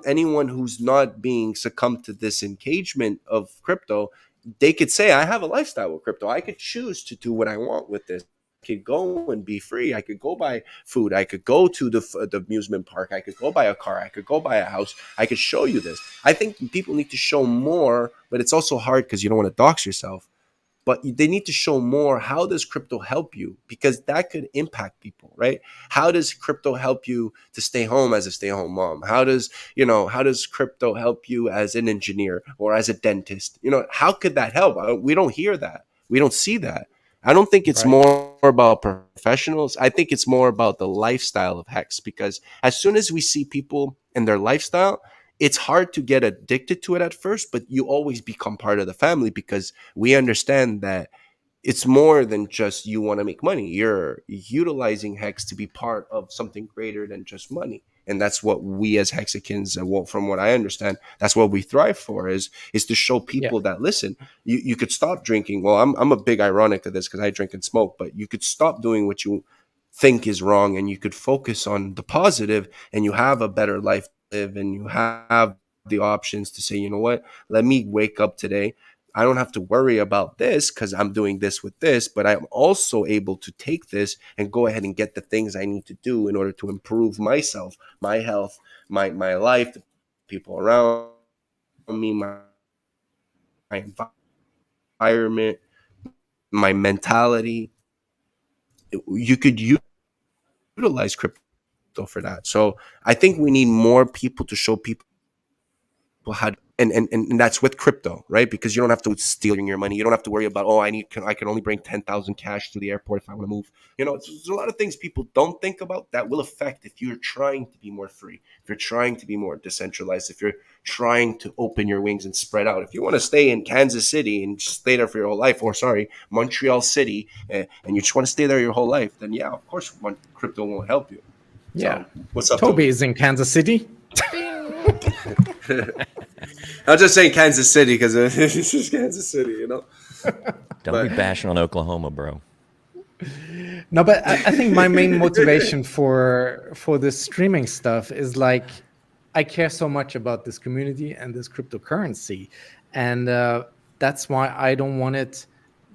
anyone who's not being succumbed to this engagement of crypto, they could say I have a lifestyle with crypto. I could choose to do what I want with this. could go and be free. I could go buy food. I could go to the amusement park. I could go buy a car. I could go buy a house. I could show you this. I think people need to show more, but it's also hard because you don't want to dox yourself. But they need to show more. How does crypto help you? Because that could impact people, right? How does crypto help you to stay home as a stay-at-home mom? How does crypto help you as an engineer or as a dentist? How could that help? We don't hear that. We don't see that. I don't think it's more about professionals. I think it's more about the lifestyle of Hex, because as soon as we see people and their lifestyle, it's hard to get addicted to it at first, but you always become part of the family because we understand that it's more than just you want to make money. You're utilizing Hex to be part of something greater than just money. And that's what we as Hexicans, from what I understand, that's what we thrive for, is to show people that, listen, you could stop drinking. Well, I'm a big ironic of this because I drink and smoke, but you could stop doing what you think is wrong and you could focus on the positive, and you have a better life to live, and you have the options to say, you know what, let me wake up today. I don't have to worry about this because I'm doing this with this, but I'm also able to take this and go ahead and get the things I need to do in order to improve myself, my health, my life, the people around me, my environment, my mentality. You could utilize crypto for that. So I think we need more people to show people how to, and that's with crypto, right? Because you don't have to steal your money. You don't have to worry about, I can only bring 10,000 cash to the airport if I want to move. There's a lot of things people don't think about that will affect if you're trying to be more free, if you're trying to be more decentralized, if you're trying to open your wings and spread out. If you want to stay in Kansas City and just stay there for your whole life, or Montreal City, and you just want to stay there your whole life, then yeah, of course, crypto won't help you. Yeah. So, what's up, Toby is in Kansas City. I'm just saying Kansas City because it's just Kansas City, Don't be bashing on Oklahoma, bro. No, but I think my main motivation for this streaming stuff is I care so much about this community and this cryptocurrency, and that's why I don't want it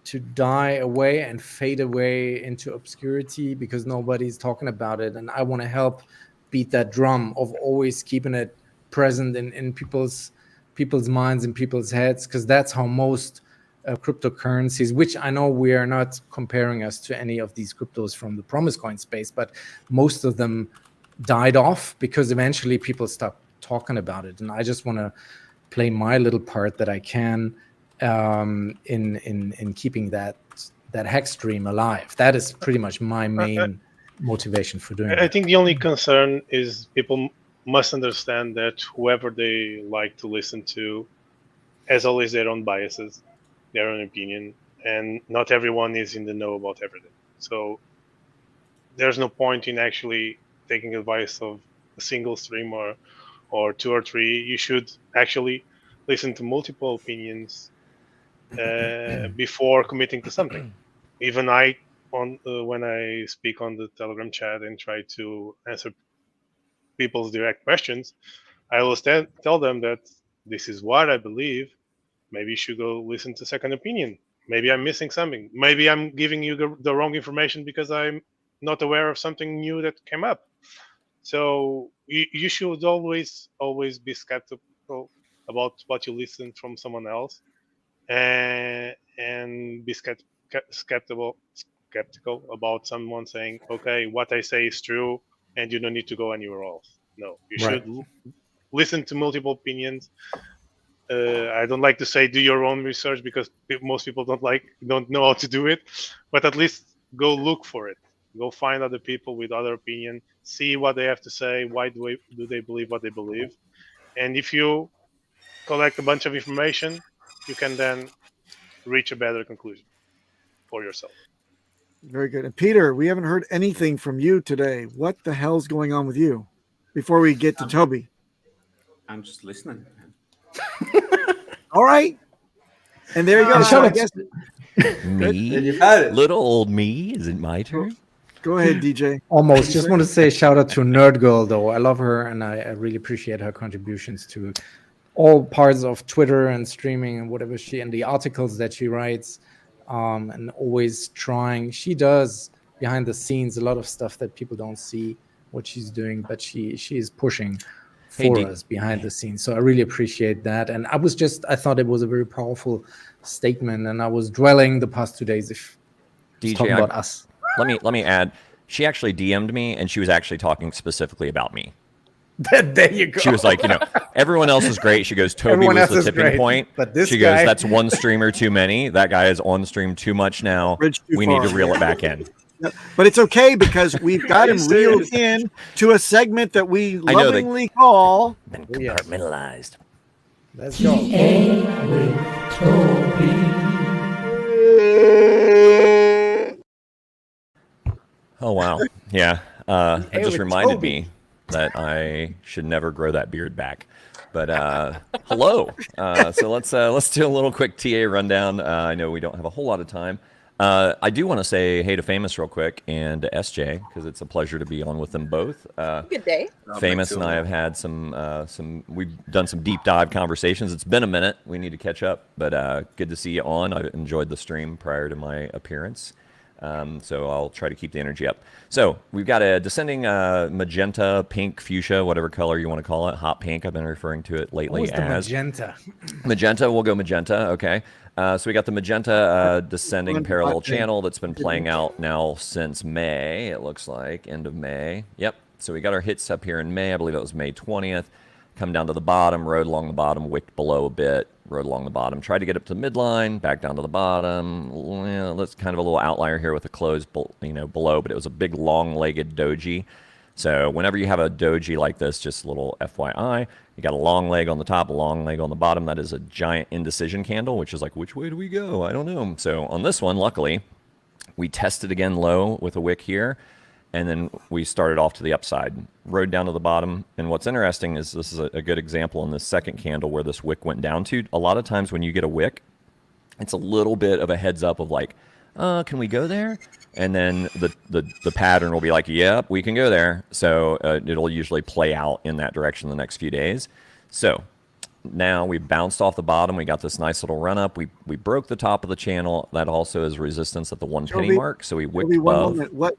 to die away and fade away into obscurity because nobody's talking about it, and I want to help beat that drum of always keeping it present in people's minds and people's heads, because that's how most cryptocurrencies, which I know we are not comparing us to any of these cryptos from the Promise Coin space, but most of them died off because eventually people stopped talking about it. And I just want to play my little part that I can in keeping that Hex stream alive. That is pretty much my main motivation for doing it. I think the only concern is people must understand that whoever they like to listen to has always their own biases, their own opinion, and not everyone is in the know about everything. So there's no point in actually taking advice of a single stream or two or three. You should actually listen to multiple opinions before committing to something. Even when I speak on the Telegram chat and try to answer people's direct questions, I will tell them that this is what I believe. Maybe you should go listen to second opinion. Maybe I'm missing something. Maybe I'm giving you the wrong information because I'm not aware of something new that came up. So you should always be skeptical about what you listen from someone else, and be skeptical about someone saying, okay, what I say is true and you don't need to go anywhere else. No, you should listen to multiple opinions. I don't like to say do your own research because most people don't know how to do it, but at least go look for it. Go find other people with other opinion, see what they have to say, why do they believe what they believe. And if you collect a bunch of information, you can then reach a better conclusion for yourself. Very good. And Peter, we haven't heard anything from you today. What the hell's going on with you? Before we get to Toby. I'm just listening. All right. And there you go. So I guess Me? And you've had it. Little old me? Is it my turn? Go ahead, DJ. Almost. Just want to say shout out to Nerd Girl, though. I love her, and I really appreciate her contributions to all parts of Twitter and streaming and whatever and the articles that she writes, and always trying. She does behind the scenes, a lot of stuff that people don't see what she's doing, but she is pushing for us behind the scenes. So I really appreciate that. And I thought it was a very powerful statement, and I was dwelling the past 2 days talking about us. Let me add, she actually DM'd me, and she was actually talking specifically about me. There you go. She was like, everyone else is great. She goes, Toby was the tipping point. But this she guy... goes, that's one streamer too many. That guy is on stream too much now. We need to reel it back in. But it's okay because we've got him reeled in to a segment that we lovingly call been compartmentalized. Let's go. Oh wow, yeah. It just reminded me that I should never grow that beard back. But hello. So let's do a little quick TA rundown. I know we don't have a whole lot of time. I do want to say hey to Famous real quick and to SJ because it's a pleasure to be on with them both. Good day. Famous and I have had some we've done some deep dive conversations. It's been a minute. We need to catch up, but good to see you on. I enjoyed the stream prior to my appearance. So I'll try to keep the energy up. So we've got a descending magenta, pink, fuchsia, whatever color you want to call it. Hot pink. I've been referring to it lately as magenta. Magenta. We'll go magenta. Okay. So we got the magenta descending parallel channel that's been playing out now since May. It looks like end of May. Yep. So we got our hits up here in May. I believe it was May 20th. Come down to the bottom, rode along the bottom, wicked below a bit, rode along the bottom, tried to get up to midline, back down to the bottom. Well, that's kind of a little outlier here with a close, below, but it was a big long-legged doji. So whenever you have a doji like this, just a little FYI, you got a long leg on the top, a long leg on the bottom. That is a giant indecision candle, which is like, which way do we go? I don't know. So on this one, luckily, we tested again low with a wick here. And then we started off to the upside, rode down to the bottom. And what's interesting is this is a good example in this second candle where this wick went down to. A lot of times when you get a wick, it's a little bit of a heads up of like, can we go there? And then the pattern will be like, yep, we can go there. So it'll usually play out in that direction the next few days. So now we bounced off the bottom. We got this nice little run up. We broke the top of the channel. That also is resistance at the 1 penny mark. So we wicked above. What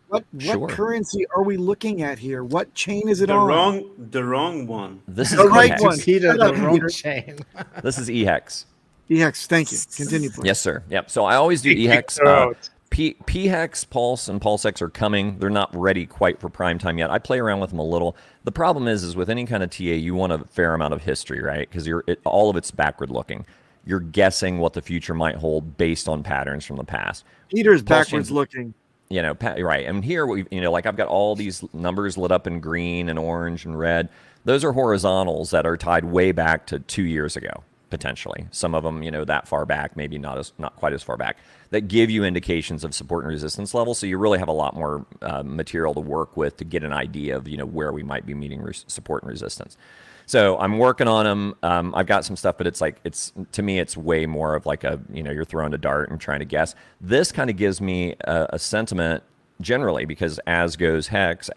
currency are we looking at here? What chain is it on? The wrong one. This is the right one. Peter, the wrong chain. This is HEX. HEX, thank you. Continue, please. Yes, sir. Yep. So I always do HEX. P-Hex, Pulse, and PulseX are coming. They're not ready quite for prime time yet. I play around with them a little. The problem is with any kind of TA, you want a fair amount of history, right? Because all of it's backward looking. You're guessing what the future might hold based on patterns from the past. Peter's backwards looking. Right. And here, like I've got all these numbers lit up in green and orange and red. Those are horizontals that are tied way back to 2 years ago, potentially. Some of them, that far back, maybe not quite as far back, that give you indications of support and resistance levels. So you really have a lot more material to work with to get an idea of, where we might be meeting support and resistance. So I'm working on them. I've got some stuff, but to me, it's way more of like you're throwing a dart and trying to guess. This kind of gives me a sentiment generally because as goes Hex,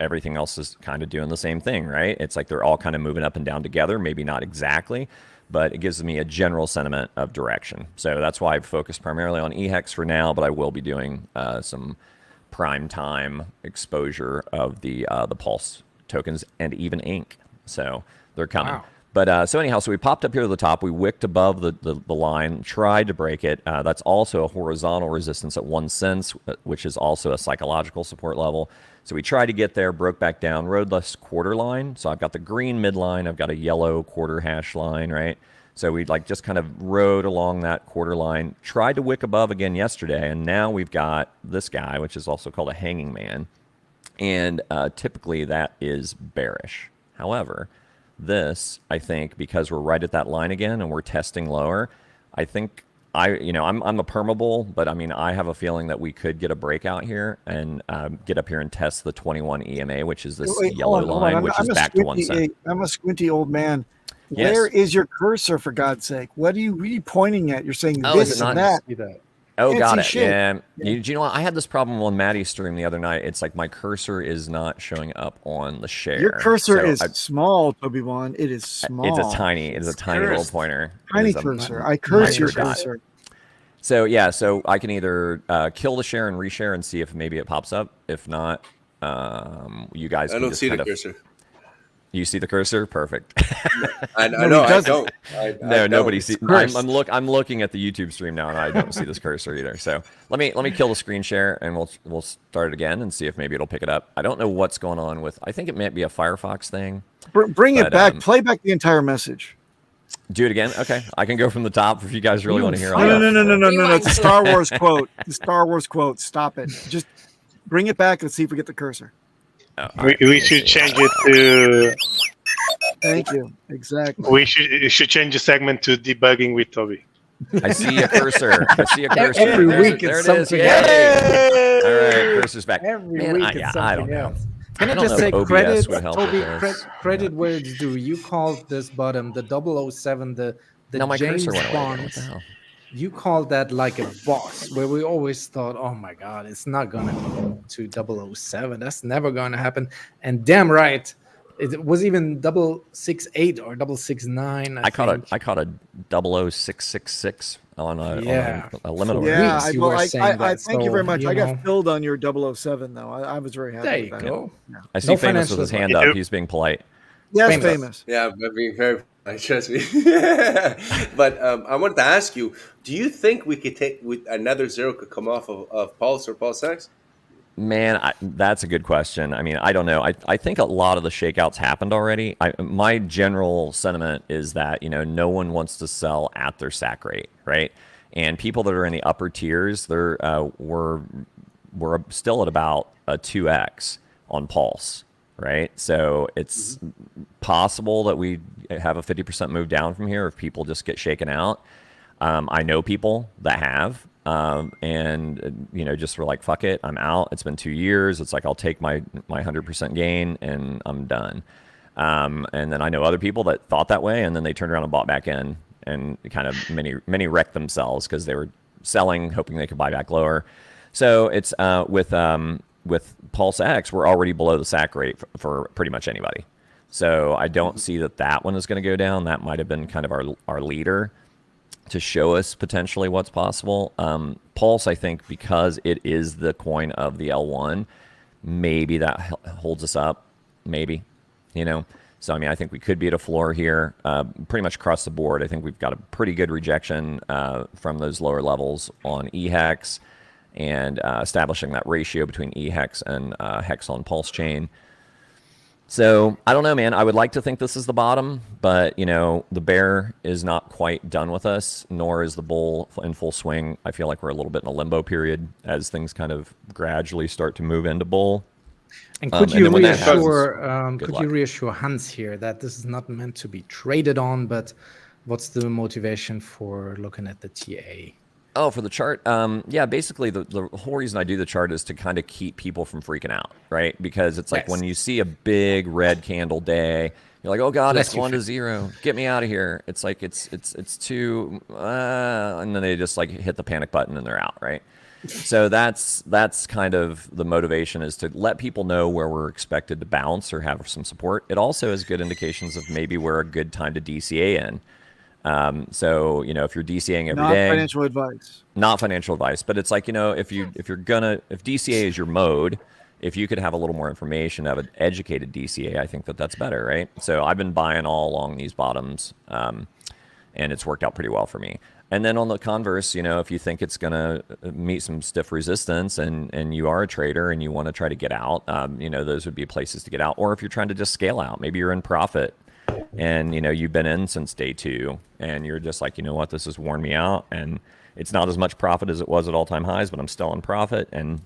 everything else is kind of doing the same thing, right? It's like they're all kind of moving up and down together, maybe not exactly, but it gives me a general sentiment of direction. So that's why I've focused primarily on HEX for now, but I will be doing some prime time exposure of the Pulse tokens and even ink. So they're coming. Wow. But so anyhow, so we popped up here to the top. We wicked above the line, tried to break it. That's also a horizontal resistance at 1 cent, which is also a psychological support level. So we tried to get there, broke back down, rode this quarter line. So I've got the green midline. I've got a yellow quarter hash line, right? So we just kind of rode along that quarter line, tried to wick above again yesterday. And now we've got this guy, which is also called a hanging man. And typically that is bearish. However, this, I think, because we're right at that line again and we're testing lower, I think I'm a permeable, but I have a feeling that we could get a breakout here and get up here and test the 21 EMA, which is this yellow line, which is back to 1 cent. I'm a squinty old man. Yes. Where is your cursor, for God's sake? What are you pointing at? You're saying this and that. Oh, got it. Yeah. You know what? I had this problem on Maddie's stream the other night. It's like my cursor is not showing up on the share. Your cursor is small, Toby1. It is small. It's a tiny little pointer. Tiny cursor. I curse your cursor. So yeah, so I can either kill the share and reshare and see if maybe it pops up. If not, you guys I can don't just see the kind of. cursor. You see the cursor? Perfect. I No, know he I doesn't. don't. No, I nobody don't. sees. cursed. I'm looking at the YouTube stream now, and I don't see this cursor either. So let me kill the screen share, and we'll start it again and see if maybe it'll pick it up. I don't know what's going on with. I think it might be a Firefox thing. Bring it But, back. Play back the entire message. Do it again. Okay, I can go from the top if you guys really want to hear. No, no, it. no, no, no, no, no, no. Rewind. It's a Star Wars quote. The Star Wars quote. Stop it. Just bring it back and see if we get the cursor. Oh, all We, right, we let me should see. change it to. Thank you. Exactly. We should change the segment to debugging with Toby. I see a cursor. I see a cursor. Every there, week there it's it is. something Yay! All right, cursor's back. Every Man, week I, it's yeah, something I don't know. else. Can I don't just know say if OBS credit, would help Toby? with this. Credit where it's due. You called this bottom the 007, the No, my James cursor went away. Bond. What the hell? You called that like a boss, where we always thought, oh my God, it's not gonna go to 007. That's never gonna happen. And damn right, it was even 068 or 069. I caught a 00666 on a limit order. Yeah, weeks you were saying I that, thank you so, very much. you I know. got filled on your 007 though. I was very happy There with you that. go. Yeah. I see No famous with financial his hand advice. up. He's being polite. Yes, Famous. famous. Yeah, I'm being very. Trust me. But I wanted to ask you: do you think we could take with another zero could come off of Pulse or Pulse X? Man, that's a good question. I mean, I don't know. I think a lot of the shakeouts happened already. My general sentiment is that, no one wants to sell at their sack rate, right? And people that are in the upper tiers, we're still at about a 2x on Pulse, right? So it's possible that we have a 50% move down from here if people just get shaken out. I know people that have. And just were like, fuck it, I'm out. It's been 2 years. It's like, I'll take my 100% gain and I'm done. And then I know other people that thought that way, and then they turned around and bought back in, and kind of many wrecked themselves because they were selling, hoping they could buy back lower. So it's with Pulse X, we're already below the sack rate for pretty much anybody. So I don't see that one is going to go down. That might have been kind of our leader to show us potentially what's possible. Pulse, I think, because it is the coin of the L1, maybe that holds us up, maybe, So, I mean, I think we could be at a floor here, pretty much across the board. I think we've got a pretty good rejection from those lower levels on EHEX and establishing that ratio between EHEX and HEX on Pulsechain. So I don't know, man. I would like to think this is the bottom, but the bear is not quite done with us, nor is the bull in full swing. I feel like we're a little bit in a limbo period as things kind of gradually start to move into bull. And could and you then when that reassure Hans here that this is not meant to be traded on, but what's the motivation for looking at the TA? Oh, for the chart? Yeah, basically the whole reason I do the chart is to kind of keep people from freaking out, right? Because it's like when you see a big red candle day, you're like, oh God, it's gone to zero. Get me out of here. It's like, it's too, and then they just like hit the panic button and they're out, right? So that's kind of the motivation, is to let people know where we're expected to bounce or have some support. It also is good indications of maybe where a good time to DCA in. So, if you're DCAing every day, not financial advice, but it's like, if DCA is your mode, if you could have a little more information, have an educated DCA, I think that's better, right? So I've been buying all along these bottoms, and it's worked out pretty well for me. And then on the converse, if you think it's going to meet some stiff resistance and you are a trader and you want to try to get out, those would be places to get out. Or if you're trying to just scale out, maybe you're in profit and, you've been in since day 2 and you're just like, what, this has worn me out and it's not as much profit as it was at all-time highs, but I'm still in profit and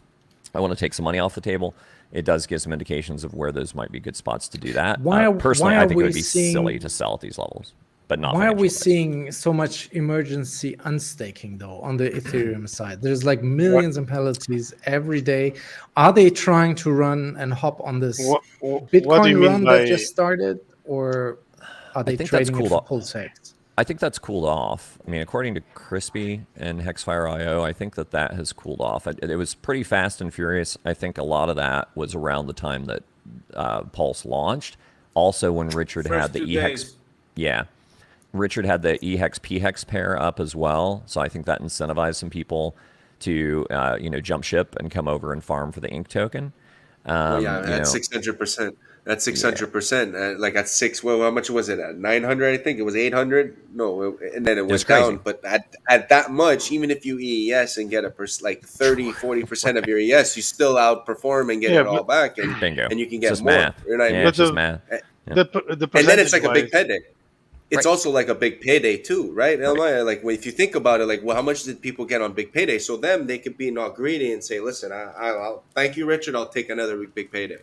I want to take some money off the table. It does give some indications of where those might be good spots to do that. Personally, I think it would be silly to sell at these levels. But not. Why are we seeing so much emergency unstaking though on the Ethereum side? There's like millions of penalties every day. Are they trying to run and hop on this Bitcoin run that just started, or are they trading it for Pulsechain? I think that's cooled off. I mean, according to Crispy and Hexfire.io, I think that has cooled off. It was pretty fast and furious. I think a lot of that was around the time that Pulse launched. Also, when Richard had the EHEX, Richard had the HEX PHEX pair up as well, so I think that incentivized some people to jump ship and come over and farm for the ink token. That's 600%. That's 600%. Like at six, well, how much was it at? 900, I think it was 800. No, and then it went down. But at that much, even if you EES and get 30-40% of your ES, you still outperform and get it all back, and bingo. And you can get just more. Math. It's just math. The and then it's like a big payday. It's also like a big payday too, right? Like if you think about it, like, well, how much did people get on big payday? So they could be not greedy and say, listen, I'll thank you, Richard. I'll take another big payday.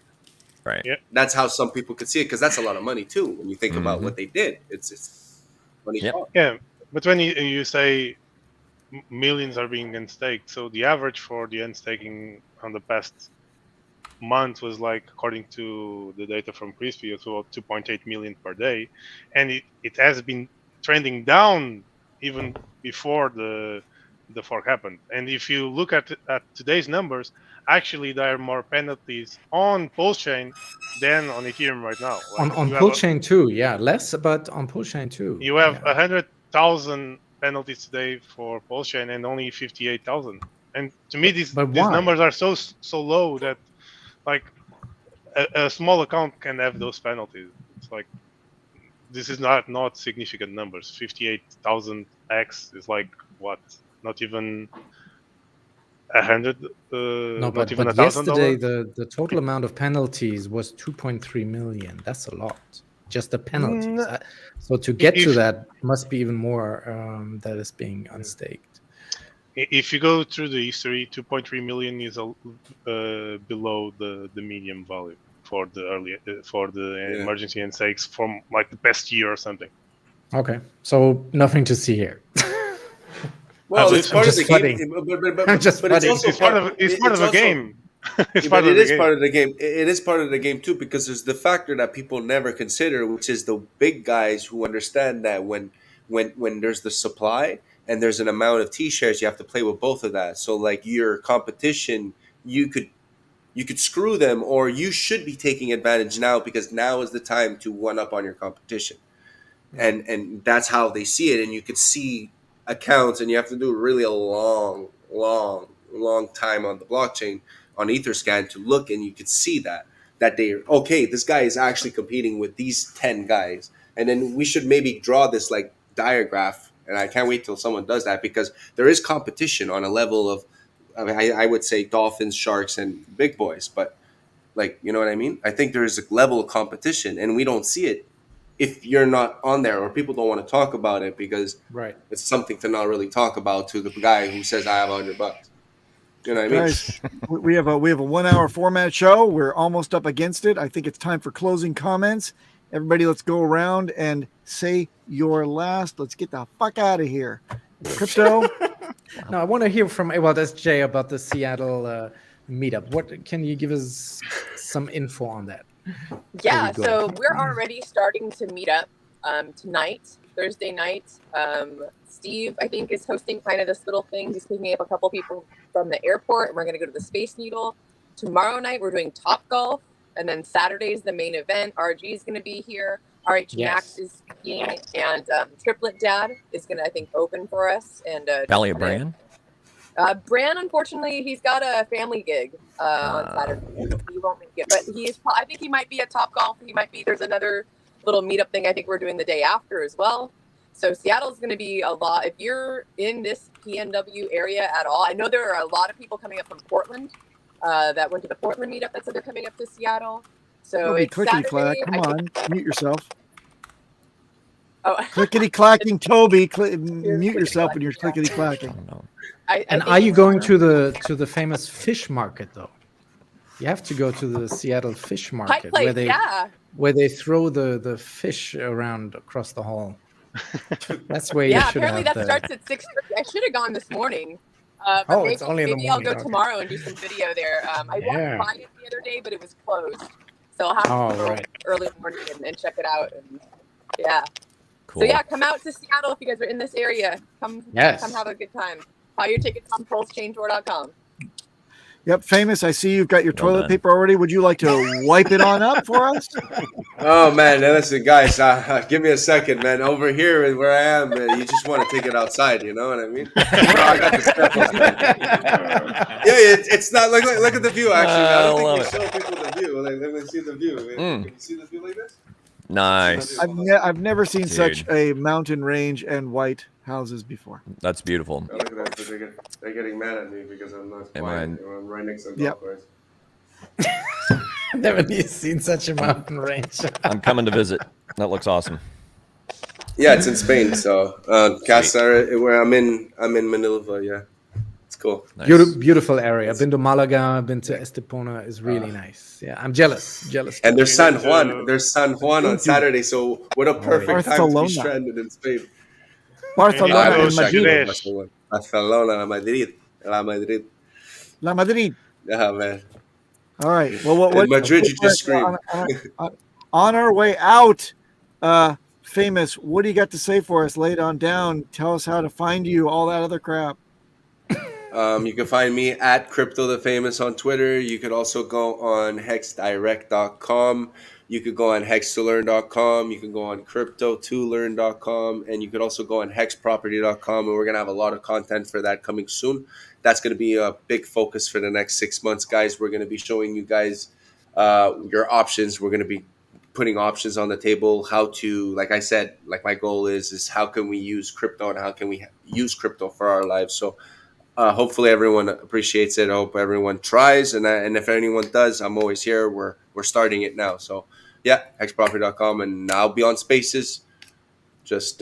Right. Yeah. That's how some people could see it, because that's a lot of money too. When you think about what they did, it's money. Yeah, but when you say millions are being unstaked, so the average for the unstaking on the past month was like, according to the data from Crispy, it's about 2.8 million per day, and it has been trending down even before the fork happened. And if you look at today's numbers, actually there are more penalties on Pulsechain than on Ethereum right now. On Pulsechain too, less, but on Pulsechain too. You have 100,000 penalties today for Pulsechain and only 58,000. And to me, these numbers are so low that, like, a small account can have those penalties. It's like, this is not significant numbers. 58,000 X is like what? Not even 100. No, but yesterday the total amount of penalties was 2.3 million. That's a lot. Just the penalties. So to get to that must be even more that is being unstaked. If you go through the history, 2.3 million is below the medium value for the emergency and stakes from like the past year or something. Okay, so nothing to see here. Well, it's part of the game, but it's part of a game. It is part of the game. It is part of the game too, because there's the factor that people never consider, which is the big guys who understand that when there's the supply and there's an amount of T-shares, you have to play with both of that. So like your competition, you could screw them, or you should be taking advantage now, because now is the time to one up on your competition. And that's how they see it. And you could see accounts, and you have to do really a long time on the blockchain on Etherscan to look, and you could see that they're okay. This guy is actually competing with these 10 guys, and then we should maybe draw this like diagram. And I can't wait till someone does that, because there is competition on a level of, I would say, dolphins, sharks, and big boys. But like, you know what I mean? I think there is a level of competition, and we don't see it if you're not on there, or people don't want to talk about it because it's something to not really talk about to the guy who says I have $100. You know what I mean? Guys, we have a 1 hour format show. We're almost up against it. I think it's time for closing comments. Everybody, let's go around and say your last. Let's get the fuck out of here. Crypto. No, I want to hear from that's Jay about the Seattle meetup. What can you give us some info on that? Yeah, so we're already starting to meet up tonight, Thursday night. Steve, I think, is hosting kind of this little thing. He's picking up a couple people from the airport, and we're going to go to the Space Needle. Tomorrow night, we're doing Top Golf, and then Saturday is the main event. RG is going to be here. RH Max is skiing, and Triplet Dad is going to, I think, open for us. And Elliot Brand? Bran, unfortunately, he's got a family gig on Saturday. He won't make it, but I think he might be at Top Golf. He might be. There's another little meetup thing I think we're doing the day after as well. So Seattle's going to be a lot. If you're in this PNW area at all, I know there are a lot of people coming up from Portland that went to the Portland meetup that said they're coming up to Seattle. So it's Saturday. Come on, mute yourself. Oh. Clickety clacking, Toby. Mute yourself when you're clickety clacking. And are you going to the famous fish market though? You have to go to the Seattle fish market where they throw the fish around across the hall. That's where you should apparently that starts at 6:30. I should have gone this morning. But maybe, it's only in the morning. I'll go tomorrow and do some video there. I walked by it the other day, but it was closed. So I'll have to go early in the morning and check it out. And cool. So come out to Seattle if you guys are in this area. Come have a good time. Buy your tickets on pulsechange.com. Yep, famous. I see you've got your Well toilet done. paper already. Would you like to wipe it on up for us? Oh man, now listen, guys, give me a second, man. Over here where I am, you just want to take it outside. You know what I mean? I got the staples, man. It's not look at the view. Actually, I don't think we show people the view. Like, let me see the view. Can you see the view like this? Nice. I've never seen Dude. such a mountain range and white houses before. That's beautiful. Oh, look at that. They're getting mad at me because I'm not quiet. I'm right next to the golf course. Never seen such a mountain range. I'm coming to visit. That looks awesome. Yeah, it's in Spain. So, Casa, where I'm in Manila. Yeah, it's cool. Nice. Beautiful area. I've been to Malaga. Been to Estepona. It's really nice. Yeah, I'm jealous. And there's San Juan. There's San Juan on Saturday. So, what a perfect time to Barcelona. be stranded in Spain. Barcelona Hello, and Madrid. Barcelona, Madrid. La Madrid. Yeah, man. All right. Well, what In Madrid, you just scream. On our way out, famous. What do you got to say for us? Lay it on down. Tell us how to find you. All that other crap. You can find me at cryptoThaFamous on Twitter. You could also go on hexdirect.com. You could go on hextolearn.com. You can go on crypto2learn.com. And you could also go on hexproperty.com. And we're going to have a lot of content for that coming soon. That's going to be a big focus for the next 6 months, guys. We're going to be showing you guys your options. We're going to be putting options on the table. How to, like I said, like my goal is how can we use crypto and how can we use crypto for our lives. So hopefully everyone appreciates it. I hope everyone tries. And if anyone does, I'm always here. We're starting it now. So yeah, hexproperty.com. And I'll be on Spaces. Just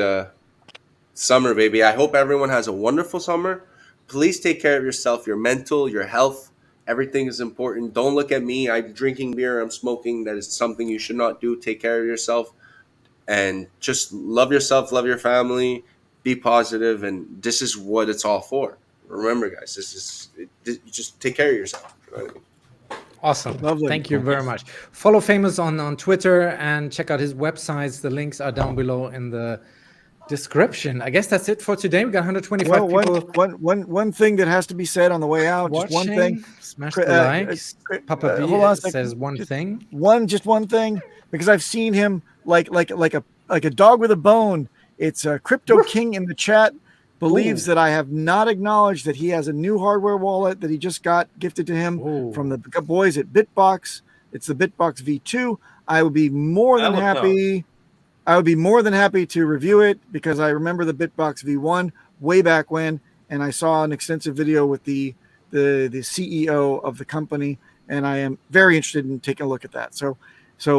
summer, baby. I hope everyone has a wonderful summer. Please take care of yourself, your mental, your health. Everything is important. Don't look at me. I'm drinking beer. I'm smoking. That is something you should not do. Take care of yourself. And just love yourself, love your family, be positive. And this is what it's all for. Remember, guys, just take care of yourself. You know what I mean? Awesome. Lovely. Thank you very much. Follow Famous on Twitter and check out his websites. The links are down below in the description. I guess that's it for today. We got 125 people One thing that has to be said on the way out. watching. Just one thing. Smash the likes. Papa hold on a B second. says one thing. Just one thing, because I've seen him like a dog with a bone. It's Crypto King in the chat believes that I have not acknowledged that he has a new hardware wallet that he just got gifted to him from the boys at Bitbox. It's the Bitbox V2. I would be more than happy. I would be more than happy to review it because I remember the Bitbox V1 way back when, and I saw an extensive video with the CEO of the company, and I am very interested in taking a look at that. So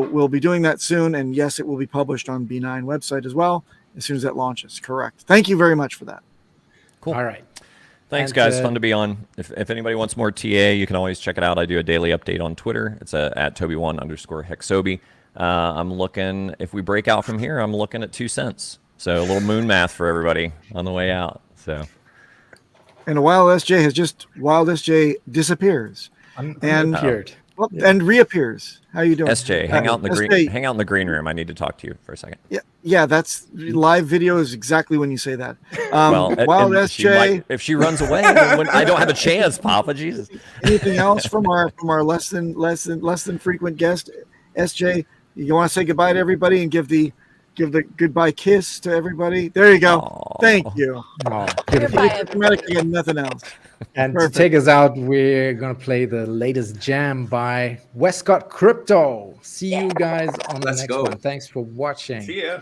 we'll be doing that soon, and yes, it will be published on B9 website as well as soon as that launches. Correct. Thank you very much for that. Cool. All right. Thanks, And, guys. Fun to be on. If anybody wants more TA, you can always check it out. I do a daily update on Twitter. It's at Toby1_Hexobi. I'm looking, if we break out from here, I'm looking at 2 cents. So a little moon math for everybody on the way out. So. And Wild SJ disappears and appeared. And reappears. How you doing? SJ, hang out in the green room. I need to talk to you for a second. Yeah, that's live video is exactly when you say that. Well, Wild and SJ. if she runs away, then I don't have a chance, Papa. Jesus. Anything else from our less than frequent guest, SJ? You want to say goodbye to everybody and give the goodbye kiss to everybody? There you go. Aww. Thank you. Goodbye, Dramatic and nothing else. And Perfect. to take us out, we're going to play the latest jam by Westcott Crypto. See you guys on the next one. Thanks for watching. See ya.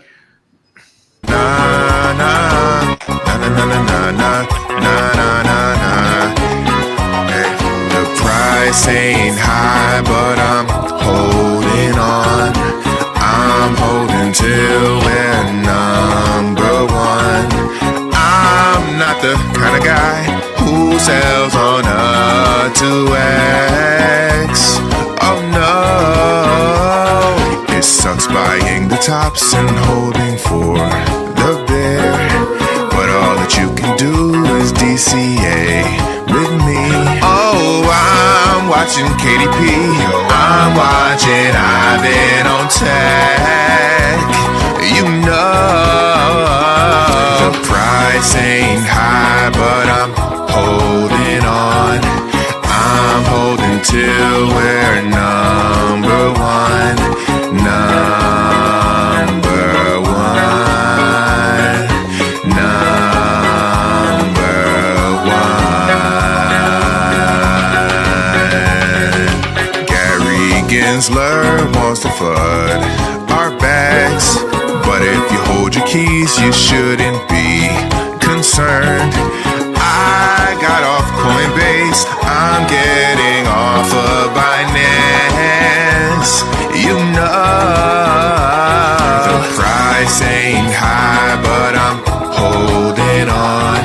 Na na na na na na na na na. Hey, the price ain't high, but I'm holding on. I'm holding till we're number one. I'm not the kind of guy who sells on a 2X. Oh no, it sucks buying the tops and holding for the bear. But all that you can do is DCA with me. Oh, I'm watching KDP. I'm watching Ivan on tech. You know the price ain't high, but I'm holding on. I'm holding Chancellor wants to flood our bags, but if you hold your keys, you shouldn't be concerned. I got off Coinbase, I'm getting off of Binance. You know the price ain't high, but I'm holding on.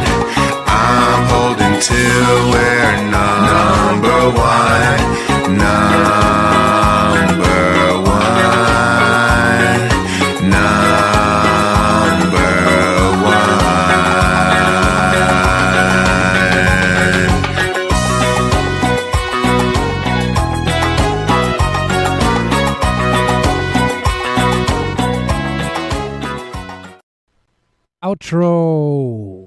I'm holding till we're number one. Number one. Number Outro.